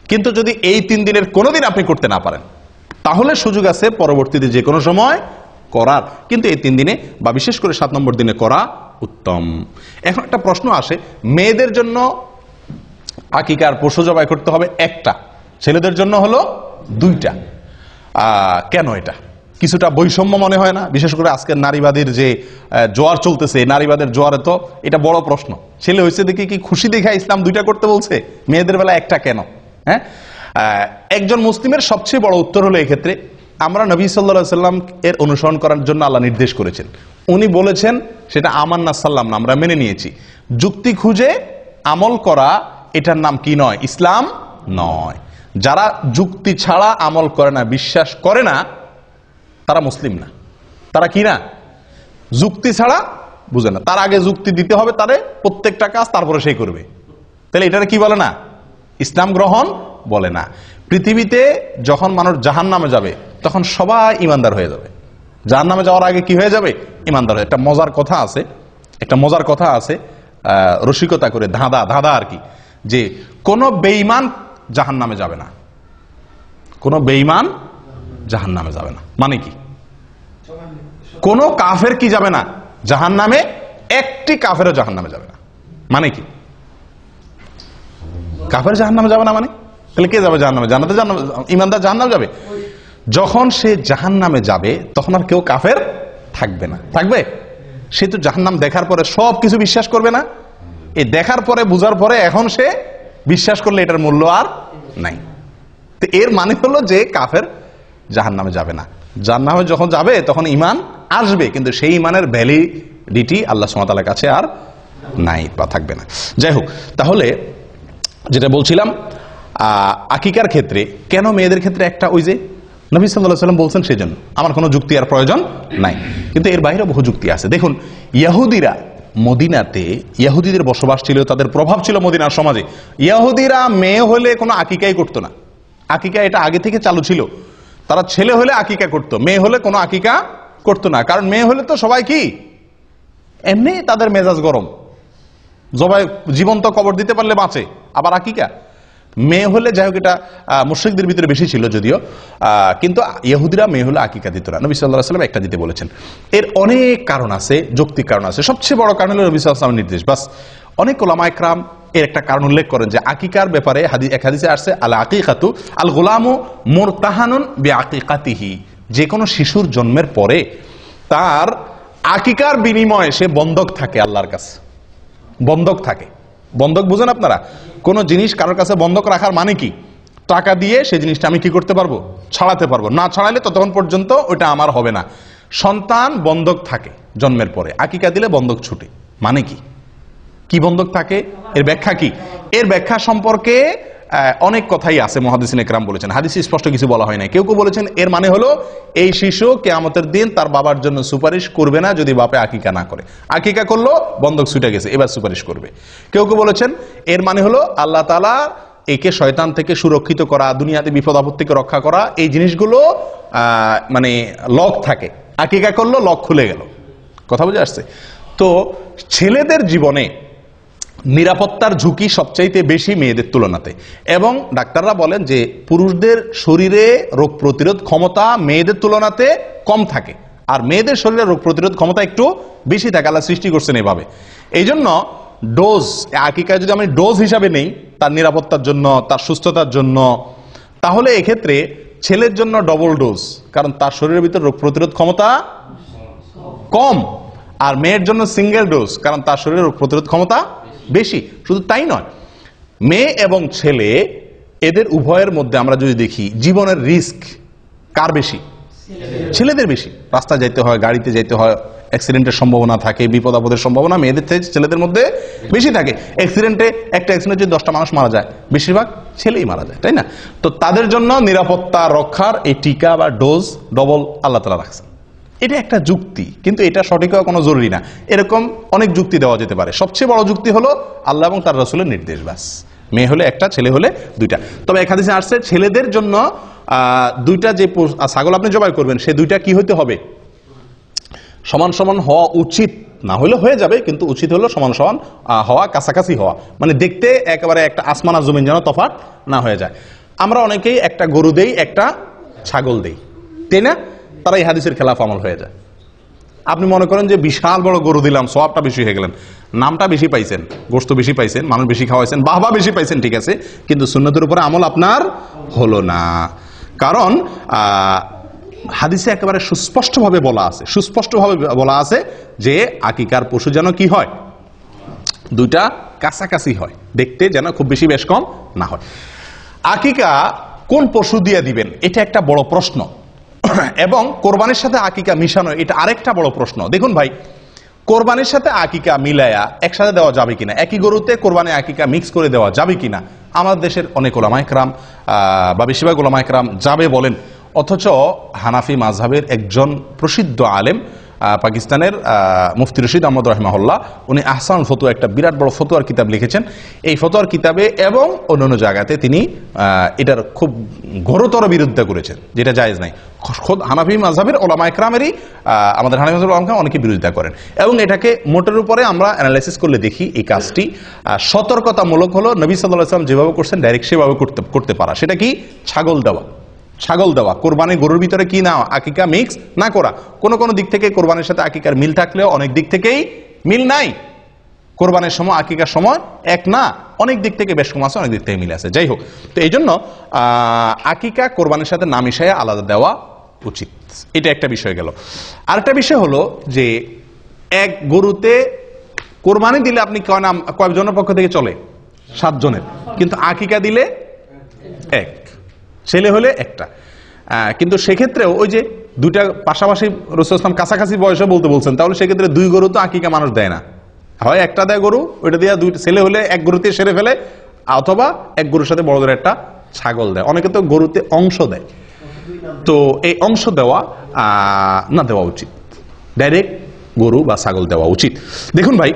কিন্তু যদি এই 3 দিনের কোনো দিন আপনি করতে না পারেন, তাহলে সুযোগ আছে পরবর্তীতে যে কোনো সময় করার, কিন্তু এই 3 দিনে বা বিশেষ করে 7 নম্বর দিনে করা উত্তম। এখন একটা প্রশ্ন আসে, মেয়েদের জন্য আকিকার পশু জবাই করতে হবে 1টা, ছেলেদের জন্য হলো 2টা। কেন? এটা কিছুটা বৈষম্য মনে হয় না? বিশেষ করে আজকের নারীবাদীর যে জোয়ার চলতেছে, নারীবাদের জোয়ারে তো এটা বড় প্রশ্ন। ছেলে হয়েছে দেখে কি খুশি দেখা ইসলাম 2টা করতে বলছে, মেয়েদের বেলা 1টা কেন? হ্যাঁ, একজন মুসলিমের সবচেয়ে বড় উত্তর হলো এক্ষেত্রে, আমরা নবী সাল্লাল্লাহু আলাইহি সাল্লাম এর অনুসরণ করার জন্য আল্লাহ নির্দেশ করেছেন। উনি বলেছেন, সেটা আমান্না সাল্লাম না, আমরা মেনে নিয়েছি। যুক্তি খুঁজে আমল করা, এটার নাম কি নয়? ইসলাম নয়। যারা যুক্তি ছাড়া আমল করে না, বিশ্বাস করে না, তারা মুসলিম না। তারা কি না? যুক্তি ছাড়া বুঝে না। তার আগে যুক্তি দিতে হবে তারে, প্রত্যেকটা কাজ তারপরে সেই করবে। তাহলে এটারে কি বলে না? ইসলাম গ্রহণ বলে না। পৃথিবীতে যখন মানুষ জাহান্নামে যাবে, তখন সবাই ইমানদার হয়ে যাবে। জাহান্নামে যাওয়ার আগে কি হয়ে যাবে? ইমানদার হয়ে। একটা মজার কথা আছে, রসিকতা করে, ধাঁধা আর কি, যে কোন বেঈমান জাহান্নামে যাবে না, কোন বেঈমান জাহান্নামে যাবে না। মানে কি? কোন কাফের কি যাবে না জাহান্নামে? একটি কাফেরও জাহান্নামে যাবে না। মানে কি? কাফের জাহান্নামে যাবে না মানে? তাহলে কে যাবে জাহান্নামে? জান্নাতে ইমানদার জাহান্নামে যাবে। যখন সে জাহান্নামে যাবে তখন আর কেউ কাফের থাকবে না। থাকবে? সে তো জাহান্নাম দেখার পরে সবকিছু বিশ্বাস করবে না? এই দেখার পরে বুঝার পরে এখন সে বিশ্বাস করলে এটার মূল্য আর নাই। তো এর মানে হলো যে কাফের জাহান্নামে যাবে না। জাহান্নামে যখন যাবে তখন ঈমান আসবে, কিন্তু সেই ঈমানের ভ্যালিডিটি আল্লাহ সুবহানাহু ওয়া তাআলার কাছে আর নাই বা থাকবে না। যাই হোক, তাহলে যেটা বলছিলাম আকিকার ক্ষেত্রে কেন মেয়েদের ক্ষেত্রে একটা, ওই যে নবী সাল্লাল্লাহু আলাইহি ওয়াসাল্লাম বলছেন সেজন্য, আমার কোনো যুক্তি আর প্রয়োজন নাই। কিন্তু এর বাইরে বহু যুক্তি আছে। দেখুন, ইহুদিরা মদিনাতে, ইহুদিদের বসবাস ছিল, তাদের প্রভাব ছিল মদিনার সমাজে। ইহুদিরা মেয়ে হলে কোনো আকিকাই করতো না। আকিকা এটা আগে থেকে চালু ছিল। তারা ছেলে হলে আকিকা করতো, মেয়ে হলে কোনো আকিকা করতো না। কারণ মেয়ে হলে তো সবাই কি এমনি তাদের মেজাজ গরম, জবাই জীবন্ত কবর দিতে পারলে বাঁচে, আবার আকিকা মেয়ে হলে, যাই হোক এটা মুশরিকদের ভিতরে বেশি ছিল যদিও, কিন্তু ইহুদিরা মেয়ে হলে আকিকা দিত না। নবী সাল্লাল্লাহু আলাইহি ওয়াসাল্লাম একটা দিতে বলেছেন। এর অনেক কারণ আছে, যৌক্তিক কারণ আছে। সবচেয়ে বড় কারণ হলো নবী সাল্লাল্লাহু আলাইহি ওয়াসাল্লামের নির্দেশ। বাস, অনেক উলামা ইকরাম এর একটা কারণ উল্লেখ করেন যে আকিকার ব্যাপারে এক হাদিসে আসছে, আল আকিকাতু আল গুলামু মুরতাহানুন বিআকিকাতিহি, যে কোনো শিশুর জন্মের পরে তার আকিকার বিনিময়ে সে বন্ধক থাকে আল্লাহর কাছে। বন্ধক থাকে। বন্ধক বুঝেন আপনারা? কোন জিনিস কারোর কাছে বন্ধক রাখার মানে কি? টাকা দিয়ে সেই জিনিসটা আমি কি করতে পারবো? ছাড়াতে পারবো। না ছাড়াইলে ততক্ষণ পর্যন্ত ওইটা আমার হবে না। সন্তান বন্ধক থাকে জন্মের পরে, আকিকা দিলে বন্ধক ছুটে। মানে কি? কি বন্ধক থাকে? এর ব্যাখ্যা কি? এর ব্যাখ্যা সম্পর্কে অনেক কথাই আছে, মুহাদ্দিসিন ইকরাম বলেছেন। হাদিসে স্পষ্ট কিছু বলা হয় না। কেউ কেউ বলেছেন এর মানে হলো এই শিশু কিয়ামতের দিন তার বাবার জন্য সুপারিশ করবে না যদি বাপে আকিকা না করে। আকিকা করলো, বন্ধক ছুটে গেছে, এবার সুপারিশ করবে। কেউ কেউ বলেছেন এর মানে হলো আল্লাহ তাআলা একে শয়তান থেকে সুরক্ষিত করা, দুনিয়াতে বিপদ আপদ থেকে রক্ষা করা, এই জিনিসগুলো মানে লক থাকে। আকিকা করলো, লক খুলে গেল। কথা বুঝে আসছে? তো ছেলেদের জীবনে নিরাপত্তার ঝুঁকি সবচাইতে বেশি মেয়েদের তুলনাতে, এবং ডাক্তাররা বলেন যে পুরুষদের শরীরে রোগ প্রতিরোধ ক্ষমতা মেয়েদের তুলনাতে কম থাকে, আর মেয়েদের শরীরে রোগ প্রতিরোধ ক্ষমতা একটু বেশি থাকে। আল্লাহ সৃষ্টি করছেন এভাবে। এই জন্য ডোজ, আকিকা যদি আমি ডোজ হিসাবে নেই তার নিরাপত্তার জন্য, তার সুস্থতার জন্য, তাহলে এক্ষেত্রে ছেলের জন্য ডবল ডোজ, কারণ তার শরীরের ভিতরে রোগ প্রতিরোধ ক্ষমতা কম। আর মেয়ের জন্য সিঙ্গেল ডোজ, কারণ তার শরীরে রোগ প্রতিরোধ ক্ষমতা বেশি। শুধু তাই নয়, মেয়ে এবং ছেলে এদের উভয়ের মধ্যে আমরা যদি দেখি জীবনের রিস্ক কার বেশি? ছেলেদের বেশি। রাস্তায় যাইতে হয়, গাড়িতে যাইতে হয়, অ্যাক্সিডেন্টের সম্ভাবনা থাকে, বিপদ আপদের সম্ভাবনা মেয়েদের থেকে ছেলেদের মধ্যে বেশি থাকে। অ্যাক্সিডেন্টে, একটা অ্যাক্সিডেন্টে যদি 10টা মানুষ মারা যায়, বেশিরভাগ ছেলেই মারা যায়, তাই না? তো তাদের জন্য নিরাপত্তা রক্ষার এই টিকা বা ডোজ ডবল আল্লাহ তাআলা রাখছেন। এটা একটা যুক্তি, কিন্তু এটা সঠিক হওয়া কোনো জরুরি না। এরকম অনেক যুক্তি দেওয়া যেতে পারে। সবচেয়ে বড় যুক্তি হলো আল্লাহ এবং তার রাসূলের নির্দেশ। বাস, মেয়ে হলে একটা, ছেলে হলে দুইটা। তবে এক হাদিসে আসছে ছেলেদের জন্য দুইটা যে ছাগল আপনি জবাই করবেন, সে দুইটা কি হইতে হবে? সমান সমান হওয়া উচিত। না হলে হয়ে যাবে, কিন্তু উচিত হলো সমান সমান হওয়া, কাছাকাছি হওয়া। মানে দেখতে একেবারে একটা আসমান আর জমিন যেন তফাৎ না হয়ে যায়। আমরা অনেকেই একটা গরু দেই, একটা ছাগল দেই, তাই না? তারা এই হাদিসের খেলাফ আমল হয়ে যায়। আপনি মনে করেন যে বিশাল বড় গরু দিলাম, সওয়াবটা বেশি হয়ে গেলেন, নামটা বেশি পাইছেন, গোশত বেশি পাইছেন, মানুষ বেশি খাওয়াইছেন, বাহবা বেশি পাইছেন, ঠিক আছে, কিন্তু সুন্নতের উপরে আমল আপনার হলো না। কারণ হাদিসে একেবারে সুস্পষ্টভাবে বলা আছে যে আকিকার পশু যেন কি হয়? দুইটা কাছাকাছি হয়, দেখতে যেন খুব বেশি বেশ কম না হয়। আকিকা কোন পশু দিয়ে দিবেন, এটা একটা বড় প্রশ্ন। এবং কোরবানির সাথে আকিকা মিশানো, এটা আরেকটা বড় প্রশ্ন। দেখুন ভাই, কোরবানির সাথে আকিকা মিলায়া একসাথে দেওয়া যাবে কিনা, একই গরুতে কোরবানি আকিকা মিক্স করে দেওয়া যাবে কিনা, আমাদের দেশের অনেক উলামা ইকরাম বা বেশিরভাগ উলামা ইকরাম যাবে বলেন। অথচ হানাফি মাযহাবের একজন প্রসিদ্ধ আলেম, পাকিস্তানের মুফতি রশিদ আহমদ রাহিমাহুল্লাহ, উনি আহসানুল ফতোয়া একটা বিরাট বড় ফতোয়ার কিতাব লিখেছেন। এই ফতোয়ার কিতাবে এবং অন্যান্য জায়গাতে তিনি এটার খুব ঘোরতর বিরোধিতা করেছেন, যেটা জায়েজ নাই। খোদ হানাফি মাযহাবের উলামা ইকরামেরই, আমাদের হানাফি মাযহাবের উলামা অনেকে বিরোধিতা করেন। এবং এটাকে মোটের উপরে আমরা অ্যানালাইসিস করলে দেখি এই কাজটি সতর্কতামূলক হলো। নবী সাল্লাল্লাহু আলাইহি ওয়াসাল্লাম যেভাবে করছেন ডাইরেক্ট সেভাবে করতে পারা। সেটা কি? ছাগল দেওয়া। ছাগল দেওয়া, কোরবানি গরুর ভিতরে কি না আকিকা মিক্স না করা। কোন কোন দিক থেকে কোরবানির সাথে আকিকার মিল থাকলেও অনেক দিক থেকেই মিল নাই। কোরবানির সময় আকিকার সময় এক না, অনেক দিক থেকে বেশ কম আছে, অনেক দিক থেকে মিল আছে। যাই হোক, তো এই জন্য আকিকা কোরবানির সাথে না মিশাইয়া আলাদা দেওয়া উচিত। এটা একটা বিষয় গেল। আরেকটা বিষয় হলো যে এক গরুতে কোরবানি দিলে আপনি কয়জনের পক্ষ থেকে চলে? 7 জনের, কিন্তু আকিকা দিলে এক, ছেলে হলে একটা। কিন্তু সেক্ষেত্রেও ওই যে দুইটা পাশাপাশি রাসূল সাল্লাল্লাহু কাছাকাছি বয়সে বলতে বলছেন, তাহলে সেক্ষেত্রে 2 গরু তো আকিকা মানুষ দেয় না, হয় একটা দেয় গরু, ওইটা দিয়ে 2 ছেলে হলে এক গরুতে সেরে ফেলে, অথবা এক গরুর সাথে বড়দের একটা ছাগল দেয়। অনেকে তো গরুতে অংশ দেয়, তো এই অংশ দেওয়া না দেওয়া উচিত, ডাইরেক্ট গরু বা ছাগল দেওয়া উচিত। দেখুন ভাই,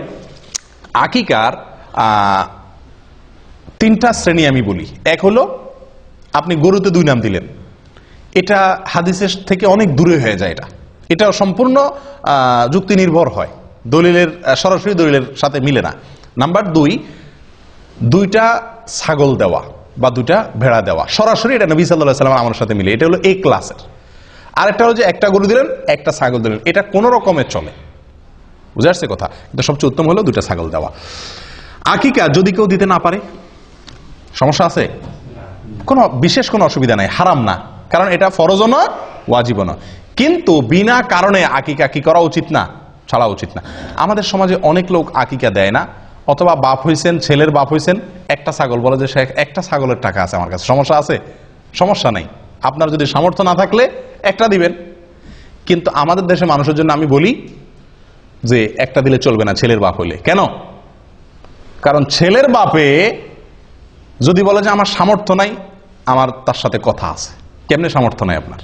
আকিকার 3টা শ্রেণী আমি বলি। এক হলো আপনি গরুতে 2 নাম দিলেন, এটা হাদিসের থেকে অনেক দূরে হয়ে যায়। এটা সম্পূর্ণ যুক্তি নির্ভর হয়, দলিলের সরাসরি দলিলের সাথে মিলে না। নাম্বার 2, 2টা ছাগল দেওয়া বা 2টা ভেড়া দেওয়া সরাসরি, এটা নবী সাল্লাল্লাহু আলাইহি ওয়াসাল্লাম আমার সাথে মিলে, এটা হলো এই ক্লাসের। আরেকটা হলো যে একটা গরু দিলেন, একটা ছাগল দিলেন, এটা কোন রকমের চলে, বুঝে আসছে কথা? কিন্তু সবচেয়ে উত্তম হলো 2টা ছাগল দেওয়া। আকিকা যদি কেউ দিতে না পারে, সমস্যা আছে? কোনো বিশেষ কোনো অসুবিধা নাই, হারাম না, কারণ এটা ফরজও নয় ওয়াজিবও নয়। কিন্তু বিনা কারণে আকিকা কি করা উচিত না? ছাড়া উচিত না। আমাদের সমাজে অনেক লোক আকিকা দেয় না, অথবা বাপ হইছেন, ছেলের বাপ হইছেন, একটা ছাগল বলে যে একটা ছাগলের টাকা আছে আমার কাছে, সমস্যা আছে? সমস্যা নাই, আপনার যদি সামর্থ্য না থাকলে একটা দিবেন। কিন্তু আমাদের দেশে মানুষের জন্য আমি বলি যে একটা দিলে চলবে না ছেলের বাপ হইলে। কেন? কারণ ছেলের বাপে যদি বলে যে আমার সামর্থ্য নাই, আমার তার সাথে কথা আছে। কেমনে সামর্থ্য নাই আপনার?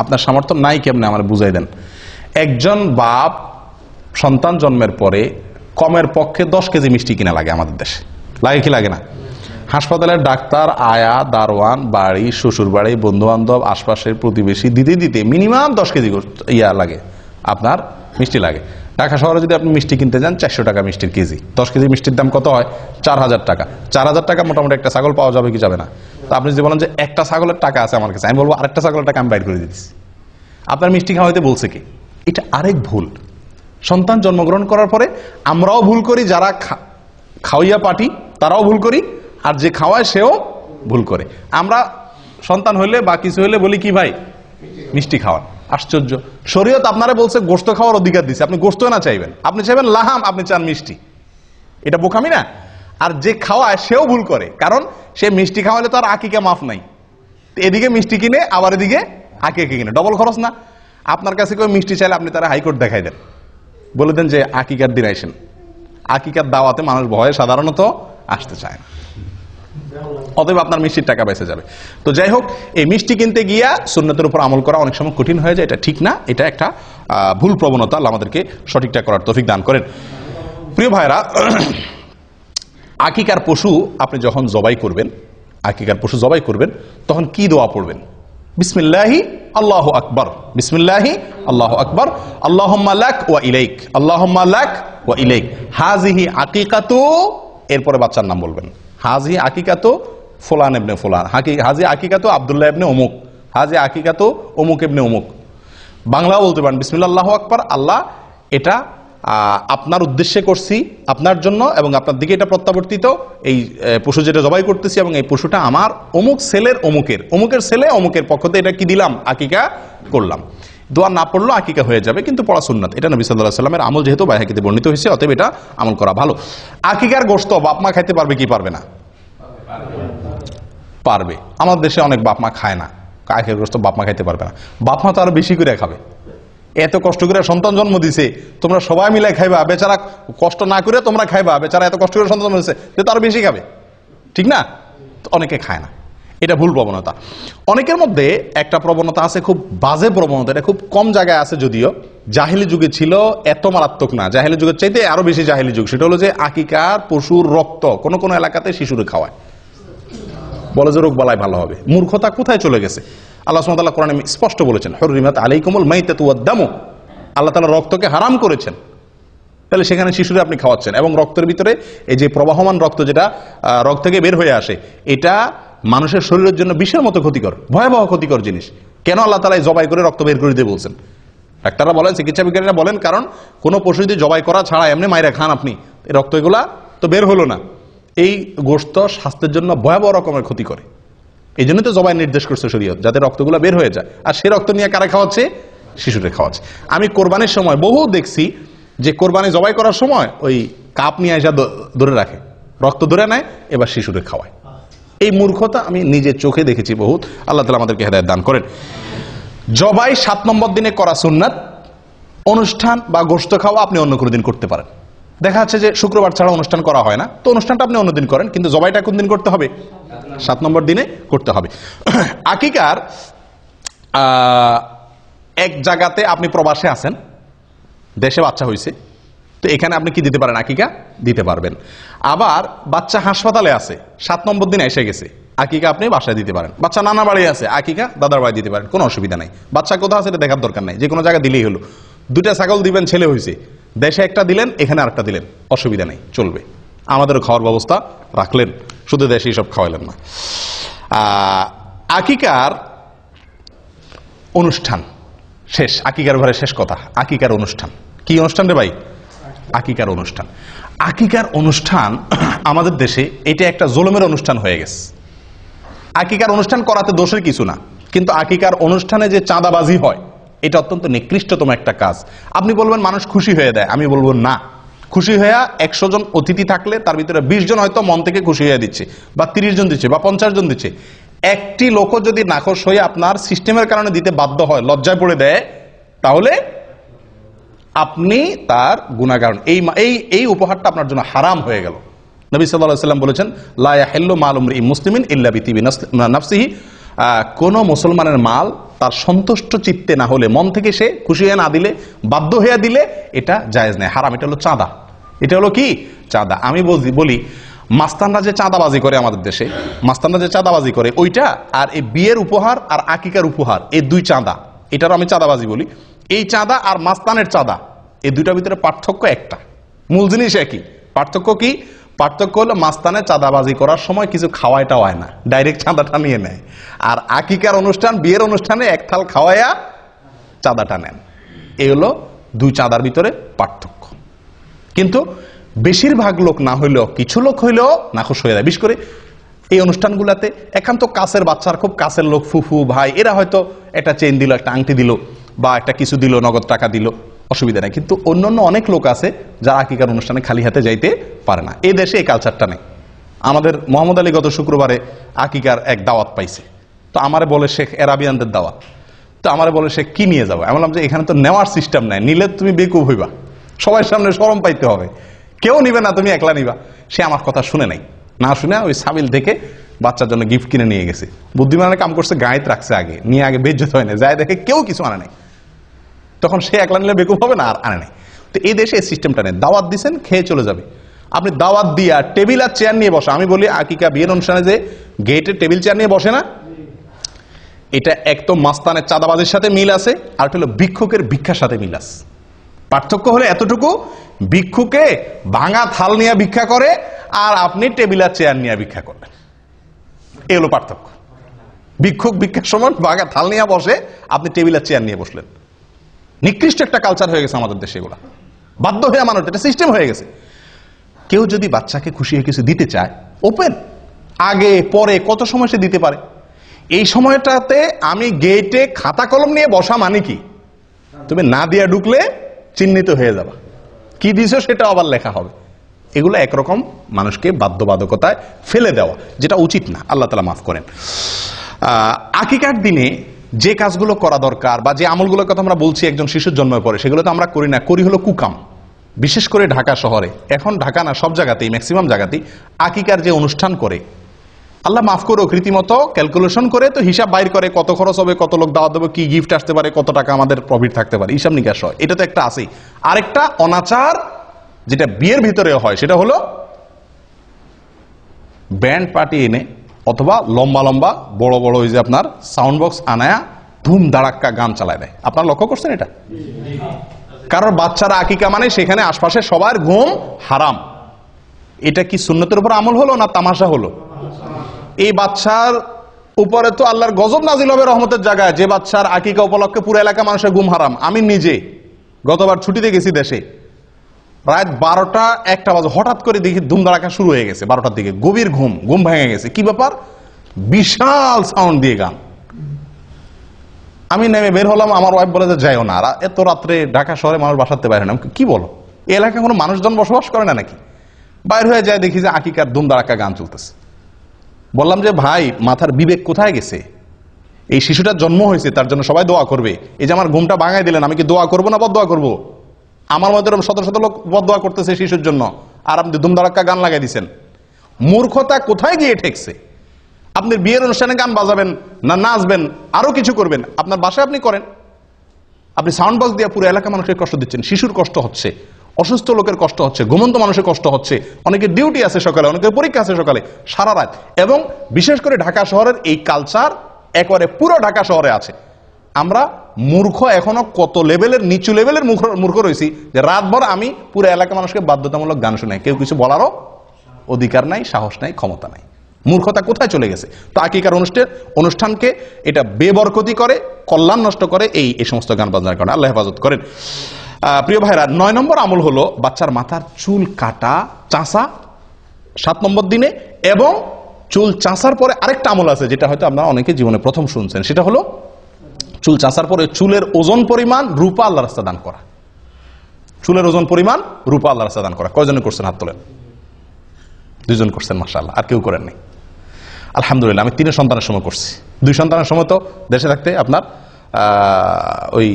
আপনার সামর্থ্য নাই কেমনে আমার বুঝাই দেন। একজন বাপ সন্তান জন্মের পরে কমের পক্ষে 10 কেজি মিষ্টি কিনা লাগে আমাদের দেশে, লাগে কি লাগে না? হাসপাতালের ডাক্তার, আয়া, দারোয়ান, বাড়ি, শ্বশুর বাড়ি, বন্ধু বান্ধব, আশপাশের প্রতিবেশী দিতে দিতে মিনিমাম 10 কেজি লাগে, আপনার মিষ্টি লাগে। ঢাকা শহরে যদি আপনি মিষ্টি কিনতে যান 400 টাকা মিষ্টির কেজি। 10 কেজি মিষ্টির দাম কত হয়? 4000 টাকা। 4000 টাকা মোটামুটি একটা ছাগল পাওয়া যাবে কি যাবে না? তো আপনি যদি বলেন যে একটা ছাগলের টাকা আছে আমার কাছে, আমি বলবো আরেকটা ছাগলের টাকা আমি বাইর করে দিচ্ছি। আপনার মিষ্টি খাওয়াইতে বলছে কি? এটা আরেক ভুল। সন্তান জন্মগ্রহণ করার পরে আমরাও ভুল করি, যারা খাওয়াইয়া পাঠি তারাও ভুল করি, আর যে খাওয়ায় সেও ভুল করে। আমরা সন্তান হইলে বা কিছু হইলে বলি কি ভাই, মিষ্টি খাওয়ান। আশ্চর্য, শরীয়ত আপনারা বলছে গোশত খাওয়ার অধিকার দিচ্ছে, আপনি গোশত না চাইবেন, আপনি চাইবেন লাহাম, আপনি চান মিষ্টি। এটা বোকামি না? আর যে খাওয়ায় সেও ভুল করে, কারণ সে মিষ্টি খাওয়ালে তো আর আকিকা মাফ নাই। এদিকে মিষ্টি কিনে আবার এদিকে আকিকা কিনে, ডবল খরচ না? আপনার কাছে কেউ মিষ্টি চাইলে আপনি তারা হাইকোর্ট দেখাই দেন, বলে দেন যে আকিকার দিন আইসেন। আকিকার দাওয়াতে মানুষ ভয়ে সাধারণত আসতে চায় না, অতএব আপনার মিষ্টির টাকা বেঁচে যাবে। তো যাই হোক, এই মিষ্টি কিনতে গিয়া সুন্নতের উপর আমল করা অনেক সময় কঠিন হয়ে যায়, এটা ঠিক না, এটা একটা ভুল প্রবণতা। আল্লাহ আমাদেরকে সঠিকটা করার তৌফিক দান করেন। প্রিয় ভাইরা, আকিকার পশু আপনি যখন জবাই করবেন, আকিকার পশু জবাই করবেন, তখন কি দোয়া পড়বেন? বিসমিল্লাহি আল্লাহু আকবার, বিসমিল্লাহি আল্লাহু আকবার, আল্লাহুম্মা লাক ওয়া ইলাইক, আল্লাহুম্মা লাক ওয়া ইলাইক, হাযিহি আকিকাতু, এরপরে বাচ্চার নাম বলবেন। হাজি আকিকাতো ফুলান ইবনে ফুলান, হাজি আকিকাতো আব্দুল্লাহ ইবনে অমুক, হাজি আকিকাতো অমুক ইবনে অমুক। বাংলাও বলতে পারেন বিসমিল্লাহ আল্লাহু আকবার, আল্লাহ এটা আপনার উদ্দেশ্যে করছি, আপনার জন্য, এবং আপনার দিকে এটা প্রত্যাবর্তিত, এই পশু যেটা জবাই করতেছি, এবং এই পশুটা আমার অমুক ছেলের অমুকের ছেলে অমুকের পক্ষ থেকে এটা কি দিলাম, আকিকা করলাম। দোয়া না পড়লেও আকিকা হয়ে যাবে, কিন্তু পড়া সুন্নাত। এটা নবী সাল্লাল্লাহু আলাইহি ওয়াসাল্লামের আমল, যেহেতু বাইহাকিতে বর্ণিত হয়েছে, অতএব এটা আমল করা ভালো। আকিকার গোশত বাপ মা খাইতে পারবে কি পারবে না? পারবে। আমাদের দেশে অনেক বাপ মা খায় না, আকিকার গোশত বাপ মা খাইতে পারবে না। বাপ মা তো আরো বেশি করে খাবে, এত কষ্ট করে সন্তান জন্ম দিছে, তোমরা সবাই মিলে খাইবা, বেচারা কষ্ট না করে তোমরা খাইবা, বেচারা এত কষ্ট করে সন্তান জন্ম দিছে, তো আরো বেশি খাবে, ঠিক না? অনেকে খায় না, এটা ভুল প্রবণতা। অনেকের মধ্যে একটা প্রবণতা আছে, খুব বাজে প্রবণতা, এটা খুব কম জায়গায় আছে যদিও, জাহেলি যুগে ছিল, এত মারাত্মক না, জাহেলি যুগের চাইতে আরো বেশি জাহেলি যুগ। সেটা হলো যে আকিকার পশুর রক্ত কোন কোন এলাকাতে শিশুরে খাওয়ায়, বলে যে রোগ বালাই ভালো হবে। মূর্খতা কোথায় চলে গেছে? আল্লাহ সুবহানাহু ওয়া তাআলা কোরআনে স্পষ্ট বলেছেন, হুররিমাত আলাইকুমুল মাইতাতু ওয়াদ দামু, আল্লাহ তাআলা রক্তকে হারাম করেছেন। তাহলে সেখানে শিশুরে আপনি খাওয়াচ্ছেন, এবং রক্তের ভিতরে এই যে প্রবাহমান রক্ত, যেটা রক্ত থেকে বের হয়ে আসে, এটা মানুষের শরীরের জন্য বিষের মতো ক্ষতিকর, ভয়াবহ ক্ষতিকর জিনিস। কেন আল্লাহ তাআলা জবাই করে রক্ত বের করে দিয়ে বলছেন? ডাক্তাররা বলেন, চিকিৎসা বিজ্ঞানীরা বলেন, কারণ কোনো পশু যদি জবাই করা ছাড়া এমনি মাইরা খান আপনি, এই রক্ত এগুলা তো বের হলো না। এই গোশত স্বাস্থ্যের জন্য ভয়াবহ রকমের ক্ষতি করে। এই জন্য তো জবাই নির্দেশ করছে শরীয়ত, যাতে রক্তগুলো বের হয়ে যায়। আর সে রক্ত নিয়ে কারা খাওয়াচ্ছে? শিশুরে খাওয়াচ্ছে। আমি কোরবানির সময় বহু দেখছি যে কোরবানি জবাই করার সময় ওই কাপ নিয়ে এসে ধরে রাখে, রক্ত ধরে নেয়, এবার শিশুরে খাওয়ায়। এই মূর্খতা আমি নিজের চোখে দেখেছি বহুত। আল্লাহ তাআলা আমাদেরকে হেদায়েত দান করেন। জবাই 7 নম্বর দিনে করা সুন্নাত। অনুষ্ঠান বা গোশত খাওয়া আপনি অন্য কোনো দিন করতে পারেন। দেখা যাচ্ছে যে শুক্রবার ছাড়া অনুষ্ঠান করা হয় না, তো অনুষ্ঠানটা আপনি অন্যদিন করেন, কিন্তু জবাইটা কোন দিন করতে হবে? 7 নম্বর দিনে করতে হবে। আকিকার এক জায়গাতে আপনি প্রবাসে আছেন, দেশে বাচ্চা হয়েছে, তো এখানে আপনি কি দিতে পারেন? আকিকা দিতে পারবেন। আবার বাচ্চা হাসপাতালে আছে, 7 নম্বর দিনে এসে গেছে, আকিকা আপনি বাসায় দিতে পারেন। বাচ্চা নানা বাড়ি আছে, আকিকা দাদার বাড়ি দিতে পারেন, কোনো অসুবিধা নাই। বাচ্চা কোথাও আছে এটা দেখার দরকার নাই, যে কোনো জায়গায় দিলেই হলো। 2টা ছাগল দিবেন, ছেলে হয়েছে, দেশে একটা দিলেন, এখানে আরেকটা দিলেন, অসুবিধা নেই, চলবে। আমাদেরও খাওয়ার ব্যবস্থা রাখলেন, শুধু দেশে সব খাওয়াইলেন না। আকিকার অনুষ্ঠান শেষ, আকিকার ঘরে শেষ কথা, আকিকার অনুষ্ঠান। কি অনুষ্ঠান রে ভাই? আকিকার অনুষ্ঠান। আকিকার অনুষ্ঠান আমাদের দেশে এটা একটা জুলুমের অনুষ্ঠান হয়ে গেছে। আকিকার অনুষ্ঠান করাতে দোষের কিছু না, কিন্তু আকিকার অনুষ্ঠানে যে চাঁদাবাজি হয় এটা অত্যন্ত নিকৃষ্টতম একটা কাজ। আপনি বলবেন মানুষ খুশি হয়ে দেয়, আমি বলবো না। খুশি হয়ে 100 জন অতিথি থাকলে তার ভিতরে 20 জন হয়তো মন থেকে খুশি হয়ে দিচ্ছে, বা 30 জন দিচ্ছে, বা 50 জন দিচ্ছে। একটি লোকও যদি নাখোশ হয়ে আপনার সিস্টেমের কারণে দিতে বাধ্য হয়, লজ্জায় পড়ে দেয়, তাহলে আপনি তার গুনাহগার। এই উপহারটা আপনার জন্য হারাম হয়ে গেল। নবী সাল্লাল্লাহু আলাইহি ওয়াসাল্লাম বলেছেন, লা ইয়াহিল্লু মালু ইমরিইন মুসলিমিন ইল্লা বিতিবি নাফসিহি। কোন মুসলমানের মাল তার সন্তুষ্ট চিত্তে না হলে, মন থেকে সে খুশি হয়ে না দিলে, বাধ্য হয়ে দিলে, এটা জায়েজ নেই, হারাম। এটা হলো চাঁদা। এটা হলো কি? চাঁদা। আমি বলি মাস্তানরা যে চাঁদাবাজি করে আমাদের দেশে, মাস্তানরা যে চাঁদাবাজি করে ওইটা, আর এই বিয়ের উপহার আর আকিকার উপহার, এই 2 চাঁদা, এটারও আমি চাঁদাবাজি বলি। এই চাঁদা আর মাস্তানের চাঁদা, এই দুইটার ভিতরে পার্থক্য একটা, মূল জিনিস একই। পার্থক্য কি? পার্থক্য হলো মাস্তানে চাঁদাবাজি করার সময় কিছু খাওয়াইটা হয় না, ডাইরেক্ট চাঁদাটা নিয়ে নেয়। আর আকিকার অনুষ্ঠান, বিয়ের অনুষ্ঠানে এক থাল খাওয়াইয়া চাঁদাটা নেন। এই হলো 2 চাঁদার ভিতরে পার্থক্য। কিন্তু বেশিরভাগ লোক না হইলেও কিছু লোক হইলেও নাখোশ হয়ে যায়। বিশেষ করে এই অনুষ্ঠানগুলোতে একান্ত কাছের বাচ্চার, খুব কাছের লোক, ফুফু ভাই, এরা হয়তো একটা চেইন দিল, একটা আংটি দিল, বা একটা কিছু দিল, নগদ টাকা দিল, অসুবিধা নেই। কিন্তু অন্যান্য অনেক লোক আছে যারা আকিকার অনুষ্ঠানে খালি হাতে যাইতে পারে না। এই দেশে এই কালচারটা নেই। আমাদের মোহাম্মদ আলী গত শুক্রবারে আকিকার এক দাওয়াত পাইছে, তো আমারে বলে শেখ এরাবিয়ানদের দাওয়াত, তো আমারে বলে শেখ কি নিয়ে যাবো? আমি বললাম যে এখানে তো নেওয়ার সিস্টেম নাই, নিলে তুমি বেকুব হইবা, সবার সামনে শরম পাইতে হবে, কেউ নিবে না, তুমি একলা নিবা। সে আমার কথা শুনে নাই, না শুনে ওই সাবিল থেকে বাচ্চার জন্য গিফট কিনে নিয়ে গেছে। বুদ্ধিমানের কাম করছে, গায়েত রাখছে আগে, নিয়ে আগে বেজ্জত হয় না, যায় দেখে কেউ কিছু আনে নাই, তখন সে একলা নিলে বেকুব হবে না, আর আনে নাই। তো এই দেশে এই সিস্টেমটা নেই। দাওয়াত দিচ্ছেন, খেয়ে চলে যাবে। আপনি দাওয়াত দিয়া টেবিল আর চেয়ার নিয়ে বসা, আমি বলি আকিকা বিয়ের অনুষ্ঠানে যে গেটে টেবিল চেয়ার নিয়ে বসে না, এটা এক তো মাস্তানের চাঁদাবাজির সাথে মিল আছে, আর হলো ভিক্ষুকের ভিক্ষার সাথে মিল আছে। পার্থক্য হলো এতটুকু, ভিক্ষুকে ভাঙা থাল নিয়ে ভিক্ষা করে, আর আপনি টেবিল আর চেয়ার নিয়ে ভিক্ষা করবেন। এই হলো পার্থক্য। ভিক্ষুক ভিক্ষার সময় ভাঙা থাল নিয়ে বসে, আপনি টেবিল আর চেয়ার নিয়ে বসলেন। নিকৃষ্ট একটা কালচার হয়ে গেছে আমাদের দেশে এগুলা, বাধ্য হয়ে মানুষ, এটা সিস্টেম হয়ে গেছে। কেউ যদি বাচ্চাকে খুশি হয়ে কিছু দিতে চায়, ওপেন, আগে পরে কত সময় সে দিতে পারে। এই সময়টাতে আমি গেটে খাতা কলম নিয়ে বসা মানে কি? তুমি না দিয়ে ঢুকলে চিহ্নিত হয়ে যাবা, কি দিছো সেটা আবার লেখা হবে। এগুলো একরকম মানুষকে বাধ্যবাধকতায় ফেলে দেওয়া, যেটা উচিত না। আল্লাহ তাআলা মাফ করেন। আকিকার দিনে যে কাজগুলো করা দরকার, বা যে আমলগুলোর কথা আমরা বলছি একজন শিশুর জন্মের পরে, সেগুলো তো আমরা করি না, করি হলো কুকাম। বিশেষ করে ঢাকা শহরে, এখন ঢাকা না সব জায়গাতেই, ম্যাক্সিমাম জায়গাতেই আকিকার যে অনুষ্ঠান করে, আল্লাহ মাফ করুক, রীতিমতো ক্যালকুলেশন করে তো হিসাব বাইর করে, কত খরচ হবে, কত লোক দাওয়াত দেবে, কি গিফট আসতে পারে, কত টাকা আমাদের প্রফিট থাকতে পারে, হিসাব নিকাশ হয়। এটা তো একটা আছেই। আরেকটা অনাচার যেটা বিয়ের ভিতরেও হয়, সেটা হলো ব্যান্ড পার্টি এনে, অথবা লম্বা লম্বা বড় বড় ওই যে আপনার সাউন্ড বক্স আনায়া ধুম ধাড়াক্কা গান চালায় দেয়। আপনারা লক্ষ্য করছেন এটা? কারোর বাচ্চারা আকিকা মানে সেখানে আশপাশে সবার ঘুম হারাম। এটা কি সুন্নতের উপর আমল হলো না তামাশা হলো? এই বাচ্চার উপরে তো আল্লাহর গজব নাজিল হবে রহমতের জায়গায়, যে বাচ্চার আকিকা উপলক্ষে পুরো এলাকা মানুষের ঘুম হারাম। আমি নিজে গতবার ছুটিতে গেছি দেশে, রাত 12টা-1টা বাজে হঠাৎ করে দেখি ধুমধাড়াকা শুরু হয়ে গেছে 12টার দিকে, গভীর ঘুম ভেঙে গেছে। কি ব্যাপার? বিশাল সাউন্ড দিয়ে গান। আমি নেমে বের হলাম, আমার ওয়াইফ বলে যে যাইও না, এত রাত্রে ঢাকা শহরে মানুষ বাসাতে বাইরে না। কি বলো, এই এলাকায় কোনো মানুষজন বসবাস করে না নাকি? বাইর হয়ে যায়, দেখি যে আকিকার ধুমধাড়াকা গান চলতেছে। বললাম যে ভাই, মাথার বিবেক কোথায় গেছে? এই শিশুটার জন্ম হয়েছে, তার জন্য সবাই দোয়া করবে। এই যে আমার ঘুমটা ভাঙাই দিলেন, আমি কি দোয়া করবো না বদদোয়া করবো? আমার মধ্যে শত শত লোক বদদোয়া করতেছে শিশুর জন্য, আর আপনি ধুমধাড়াক্কা গান লাগাই দিচ্ছেন। মূর্খতা কোথায় গিয়ে ঠেকছে? আপনি বিয়ের অনুষ্ঠানে গান বাজাবেন না, নাচবেন, আরো কিছু করবেন, আপনার বাসায় আপনি করেন। আপনি সাউন্ড বক্স দিয়ে পুরো এলাকা মানুষের কষ্ট দিচ্ছেন। শিশুর কষ্ট হচ্ছে, অসুস্থ লোকের কষ্ট হচ্ছে, ঘুমন্ত মানুষের কষ্ট হচ্ছে, অনেকের ডিউটি আছে সকালে, অনেকের পরীক্ষা আছে সকালে, সারা রাত। এবং বিশেষ করে ঢাকা শহরের এই কালচার একেবারে পুরো ঢাকা শহরে আছে। আমরা মূর্খ, এখনো কত লেভেলের নিচু লেভেলের মূর্খ রয়েছি যে রাতভর আমি পুরো এলাকা মানুষকে বাধ্যতামূলক গান শুনাই। কেউ কিছু বলারও অধিকার নাই, সাহস নাই, ক্ষমতা নাই। মূর্খতা কোথায় চলে গেছে? তো আকিকার অনুষ্ঠানকে এটা বেবরকতি করে, কল্যাণ নষ্ট করে এই সমস্ত গান বাজনার কারণে। আল্লাহ হেফাজত করেন। প্রিয় ভাইরা, 9 নম্বর আমল হলো বাচ্চার মাথার চুল কাটা, চাঁচা 7 নম্বর দিনে। এবং চুল চাঁচার পরে আরেকটা আমল আছে, যেটা হয়তো আপনারা অনেকে জীবনে প্রথম শুনছেন। সেটা হলো চুল চাঁচার পরে চুলের ওজন পরিমাণ রূপা আল্লাহর রাস্তায় দান করা। চুলের ওজন পরিমাণ রূপা আল্লাহর রাস্তায় দান করা। কয়জনে করছেন? হাত তোলেন। 2 জন করছেন, মাশাআল্লাহ। আর কেউ করেন নাই? আলহামদুলিল্লাহ। আমি 3 সন্তানের সময় করছি। 2 সন্তানের সময় তো দেশে থাকতে আপনার ওই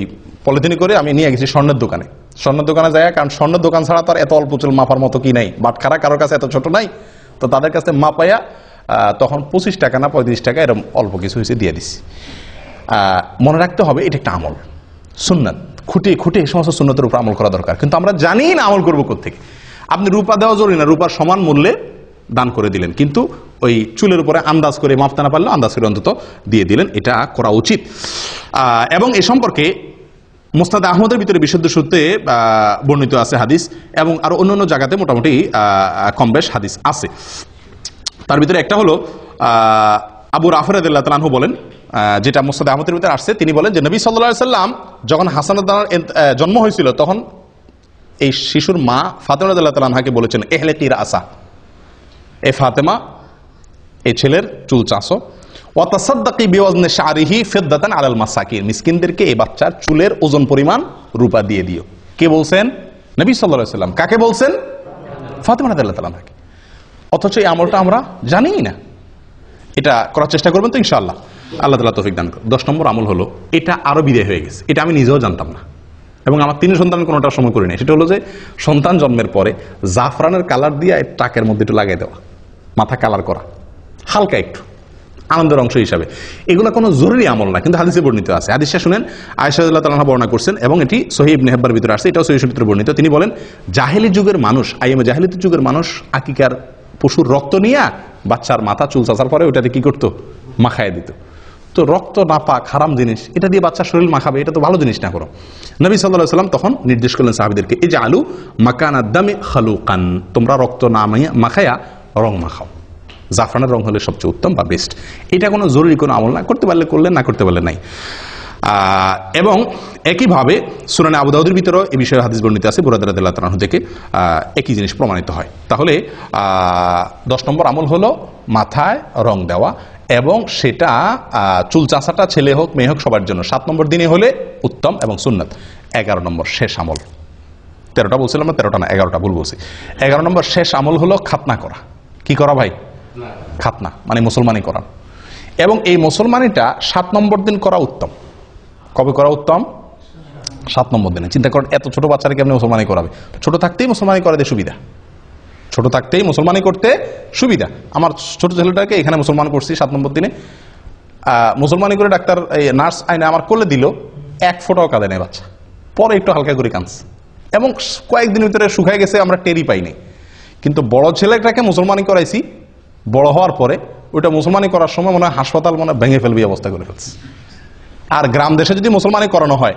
পলিথিনে করে আমি নিয়ে গেছি স্বর্ণের দোকানে। স্বর্ণের দোকানে যায়, কারণ স্বর্ণের দোকান ছাড়া তো আর এত অল্প চুল মাপার মতো কি নাই, বাটখারা কারোর কাছে এত ছোট নাই। তো তাদের কাছে মাপাইয়া তখন 25 টাকা না 35 টাকা এরকম অল্প কিছু হয়েছে দিয়ে দিছি। মনে রাখতে হবে এটা একটা আমল, সুন্নাত। খুঁটে খুঁটে এই সমস্ত সুন্নতের উপর আমল করা দরকার, কিন্তু আমরা জানি না আমল করবো কোত্থেকে। আপনি রূপা দেওয়া জরুরি না, রূপার সমান মূল্যে দান করে দিলেন, কিন্তু ওই চুলের উপরে আন্দাজ করে মাপতে না পারলে আন্দাজ করে অন্তত দিয়ে দিলেন, এটা করা উচিত। এবং এ সম্পর্কে মুসনাদ আহমদের ভিতরে বিশুদ্ধ সূত্রে বর্ণিত আছে হাদিস, এবং আরো অন্যান্য জায়গাতে মোটামুটি কম বেশ হাদিস আছে। তার ভিতরে একটা হলো আবু রাফি রাদিয়াল্লাহু তাআলা আনহু বলেন, যেটা মুসনাদ আহমদের ভিতরে আসছে, তিনি বলেন যে নবী সাল্লাল্লাহু আলাইহি সাল্লাম যখন হাসান জন্ম হয়েছিল, তখন এই শিশুর মা ফাতেমা রাদিয়াল্লাহু তাআলা আনহাকে বলেছেন, ইহলিকি রাসা, এ ফাতেমা, এই ছেলের চুল চাঁচো, ওয়া তাসাদ্দাকি বিওয়াজনি শারিহি ফিদ্দাতান আলাল মাসাকিন, মিসকিনদেরকে এই বাচ্চার চুলের ওজন পরিমাণ রূপা দিয়ে দিও। কে বলছেন? নবী সাল্লাল্লাহু আলাইহি সাল্লাম। কাকে বলছেন? ফাতেমা রাদিয়াল্লাহু তাআলা আনহাকে। অথচ এই আমলটা আমরা জানিই না। এটা করার চেষ্টা করবেন তো ইনশাআল্লাহ, আল্লাহ তাআলা তৌফিক দান করুন। 10 নম্বর আমল হলো, এটা আরো বিদায় হয়ে গেছে, এটা আমি নিজেও জানতাম না, এবং আমার 3 সন্তান কোনোটার সময় করি নাই। সেটা হলো যে সন্তান জন্মের পরে জাফরানের কালার দিয়ে টাকের মধ্যে একটু লাগাই দেওয়া, মাথা কালার করা হালকা একটু, আনন্দের অংশ হিসাবে। এগুলো কোনো জরুরি আমল না, কিন্তু হাদিসে বর্ণিত আছে। হাদিসটা শুনেন, আয়েশা রাদিয়াল্লাহু তাআলা বর্ণনা করছেন, এবং এটি সহিহ ইবনে হিব্বানের ভিতরে আছে, এটাও সহিহ সূত্রে বর্ণিত। তিনি বলেন, জাহেলি যুগের মানুষ, আইয়ামে জাহেলিয়ত যুগের মানুষ আকিকার পশুর রক্ত নিয়ে বাচ্চার মাথা চুল চাচার পরে ওটাতে কি করতো? মাখায় দিত। তো রক্ত নাপাক, হারাম জিনিস, এটা দিয়ে বাচ্চার শরীর মাখাবে, এটা তো ভালো জিনিস না। করো নবী সাল্লাল্লাহু আলাইহি ওয়াসাল্লাম তখন নির্দেশ করলেন সাহাবীদেরকে, ইজআলু মাকানাদ দামি খালুকান, তোমরা রক্ত না মাখায়া রং মাখাও। জাফরানের রং হলে সবচেয়ে উত্তম বা বেস্ট। এটা কোনো জরুরি কোনো আমল না, করতে পারলে করলেন, না করতে পারলে নাই। এবং একইভাবে সুনানে আবু দাউদের ভিতরেও এই বিষয়ে হাদিস বর্ণিত আছে, বুরায়দা রাদিয়াল্লাহু তাআলা আনহু থেকে একই জিনিস প্রমাণিত হয়। তাহলে 10 নম্বর আমল হলো মাথায় রং দেওয়া, এবং সেটা চুল চাঁচাটা ছেলে হোক মেয়ে হোক সবার জন্য 7 নম্বর দিনে হলে উত্তম এবং সুন্নাত। 11 নম্বর শেষ আমল, 13টা বলছিলাম না, 13টা না 11টা ভুল বলছি। 11 নম্বর শেষ আমল হলো খাতনা করা। কি করা ভাই? খাতনা মানে মুসলমানি করা। এবং এই মুসলমানিটা 7 নম্বর দিন করা উত্তম। কবে করা উত্তম? 7 নম্বর দিনে। চিন্তা করেন, এত ছোট বাচ্চারা কেমন মুসলমানি করাবে? ছোট থাকতেই মুসলমানি করাতে সুবিধা, ছোট থাকতেই মুসলমানি করতে সুবিধা। আমার ছোট ছেলেটাকে এখানে মুসলমান করছি 7 নম্বর দিনে। মুসলমানি করে ডাক্তার নার্স আইনে আমার কোলে দিল, 1 ফোঁটাও কাঁদে নেই বাচ্চা। পরে একটু হালকা করে কাঁদছে, এবং কয়েকদিন ভিতরে শুকায় গেছে, আমরা টেরই পাইনি। কিন্তু বড় ছেলেটাকে মুসলমানি করাইছি, বড় হওয়ার পরে ওইটা মুসলমানি করার সময় মনে হয় হাসপাতাল মনে হয় ভেঙে ফেলবি অবস্থা করে ফেলছে। আর গ্রাম দেশে যদি মুসলমানি করানো হয়,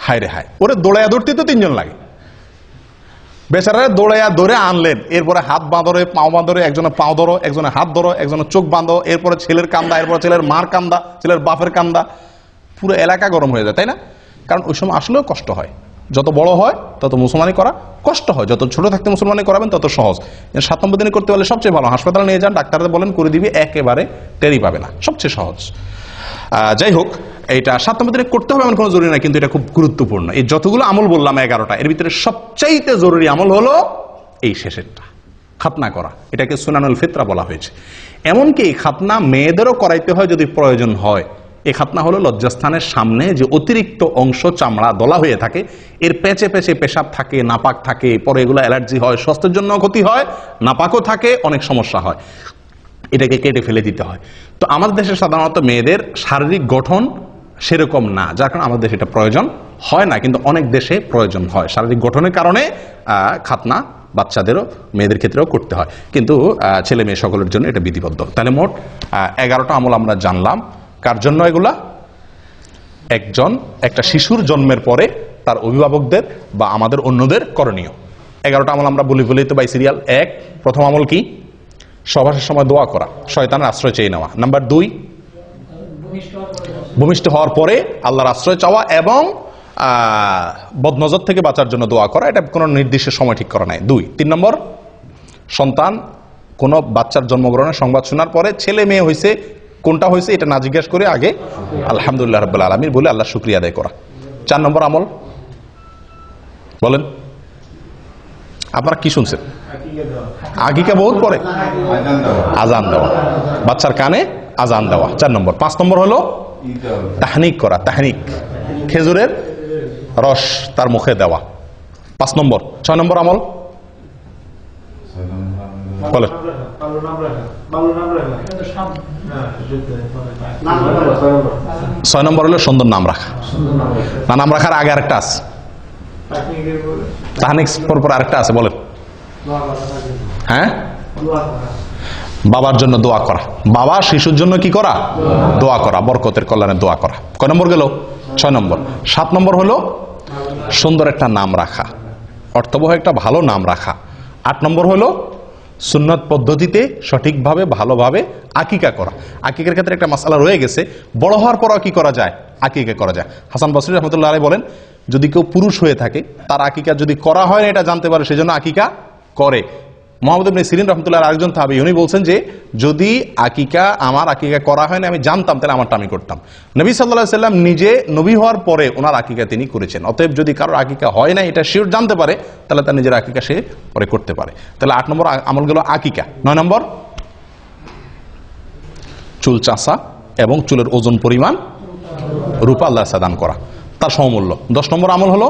হায় রে হায়, ওরে দৌড়াইয়া দৌড়তে তো 3 জন লাগে। বেচারারে দৌড়াইয়া ধরে আনলেন, এরপরে হাত বাঁধরে, পাও বাঁধরে, একজনে পাও ধরো, একজনে হাত ধরো, একজনে চোখ বাঁধো, এরপরে ছেলের কান্দা, এরপরে ছেলের মার কান্দা, ছেলের বাপের কান্দা, পুরো এলাকা গরম হয়ে যায়, তাই না? কারণ ওই সময় আসলেও কষ্ট হয়। যত বড় হয় তত মুসলমানি করা কষ্ট হয়, যত ছোট থাকতে মুসলমানি করাবেন তত সহজ। 7 নম্বর দিনে করতে পারলে সবচেয়ে ভালো। হাসপাতালে নিয়ে যান, ডাক্তারদের বলেন করে দিবি, একেবারে টেরি পাবে না, সবচেয়ে সহজ। যাই হোক, এটা 7 নম্বর দিনে করতে হবে এমন কোনো জরুরি না, কিন্তু এটা খুব গুরুত্বপূর্ণ। এই যতগুলো আমল বললাম 11টা, এর ভিতরে সবচাইতে জরুরি আমল হলো এই শেষেরটা, খাতনা করা। এটাকে সুনানুল ফিতরা বলা হয়েছে। এমনকি এই খাতনা মেয়েদেরও করাইতে হয় যদি প্রয়োজন হয়। এই খাতনা হলো লজ্জাস্থানের সামনে যে অতিরিক্ত অংশ চামড়া দলা হয়ে থাকে, এর পেঁচে পেঁচে পেশাব থাকে, নাপাক থাকে, পরে এগুলো অ্যালার্জি হয়, স্বাস্থ্যের জন্য ক্ষতি হয়, নাপাকও থাকে, অনেক সমস্যা হয়, এটাকে কেটে ফেলে দিতে হয়। তো আমাদের দেশে সাধারণত মেয়েদের শারীরিক গঠন সেরকম না, যার কারণে আমাদের দেশে এটা প্রয়োজন হয় না, কিন্তু অনেক দেশে প্রয়োজন হয়। শারীরিক গঠনের কারণে খাতনা বাচ্চাদেরও, মেয়েদের ক্ষেত্রেও করতে হয়, কিন্তু ছেলে মেয়ে সকলের জন্য এটা বিধিবদ্ধ। তাহলে মোট 11টা আমল আমরা জানলাম। কার জন্য এগুলা? একটা শিশুর জন্মের পরে তার অভিভাবকদের বা আমাদের অন্যদের করণীয় 11টা আমল আমরা বলি তো বাই সিরিয়াল। 1, প্রথম আমল কি? সহবাসের সময় দোয়া করা, শয়তানের আশ্রয় চেয়ে নেওয়া। নাম্বার 2, ভূমিষ্ঠ হওয়ার পরে আল্লাহর আশ্রয় চাওয়া এবং বদনজর থেকে বাঁচার জন্য দোয়া করা। এটা কোনো নির্দিষ্ট সময় ঠিক করা নাই। 2, 3 নম্বর, সন্তান কোনো বাচ্চার জন্মগ্রহণের সংবাদ শোনার পরে ছেলে মেয়ে হয়েছে, কোনটা হয়েছে এটা না জিজ্ঞাসা করে আগে আলহামদুলিল্লাহ রাব্বুল আলামিন বলে আল্লাহ শুকরিয়া আদায় করা। 4 নম্বর আমল বলেন, আপনারা কি শুনছেন? আকিকা বহুত পরে, আজান দেওয়া, বাচ্চার কানে আজান দেওয়া 4 নম্বর। 5 নম্বর হলো তাহনিক করা, তাহনিক, খেজুরের রস তার মুখে দেওয়া 5 নম্বর। 6 নম্বর আমল বলেন। 6 নম্বর হলো সুন্দর নাম রাখা। না, নাম রাখার আগে আরেকটা আছে, তাহনিক পর আরেকটা আছে, বলেন। হ্যাঁ, বাবার জন্য দোয়া করা, বাবা শিশুর জন্য কি করা? দোয়া করা, বরকতের কল্যাণে দোয়া করা। কয় নম্বর গেল? 6 নম্বর। 7 নম্বর হলো সুন্দর একটা নাম রাখা, অর্থবহ একটা ভালো নাম রাখা। 8 নম্বর হলো সুন্নত পদ্ধতিতে সঠিকভাবে ভালোভাবে আকিকা করা। আকিকার ক্ষেত্রে একটা মাসআলা রয়ে গেছে, বড় হওয়ার পরও কি করা যায়? আকিকা করা যায়। হাসান বসরি রহমতুল্লাহ আলাইহি বলেন, যদি কেউ পুরুষ হয়ে থাকে, তার আকিকা যদি করা হয় না এটা জানতে পারে, সেজন্য আকিকা করে। মুহাম্মদ ইবনে সিরিন রাহমাতুল্লাহ আলাইহি আরেকজন তাহাবী, উনি বলছেন যে যদি আমার আকিকা করা হয় না আমি জানতাম, তাহলে আমারটা আমি করতাম। নবী সাল্লাল্লাহু আলাইহি সাল্লাম নিজে নবী হওয়ার পরে ওনার আকিকা তিনি করেছেন। অতএব যদি কারোর আকিকা হয় না এটা শিওর জানতে পারে, তাহলে তার নিজের আকিকা সে পরে করতে পারে। তাহলে 8 নম্বর আমল গেল আকিকা। 9 নম্বর চুল চাষা এবং চুলের ওজন পরিমাণ রূপা আল্লাহ সাদান করা, তার সমমূল্য। 10 নম্বর আমল হলো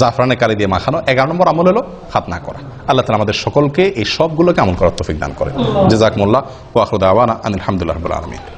জাফরানে কালি দিয়ে মাখানো। 11 নম্বর আমল হলো খাতনা করা। আল্লাহ তাআলা আমাদের সকলকে এই সবগুলোকে আমল করার তৌফিক দান করে। জাযাকুমুল্লাহ ওয়া আখিরু দাওয়ানা আনিল হামদুলিল্লাহি রাব্বিল আলামিন।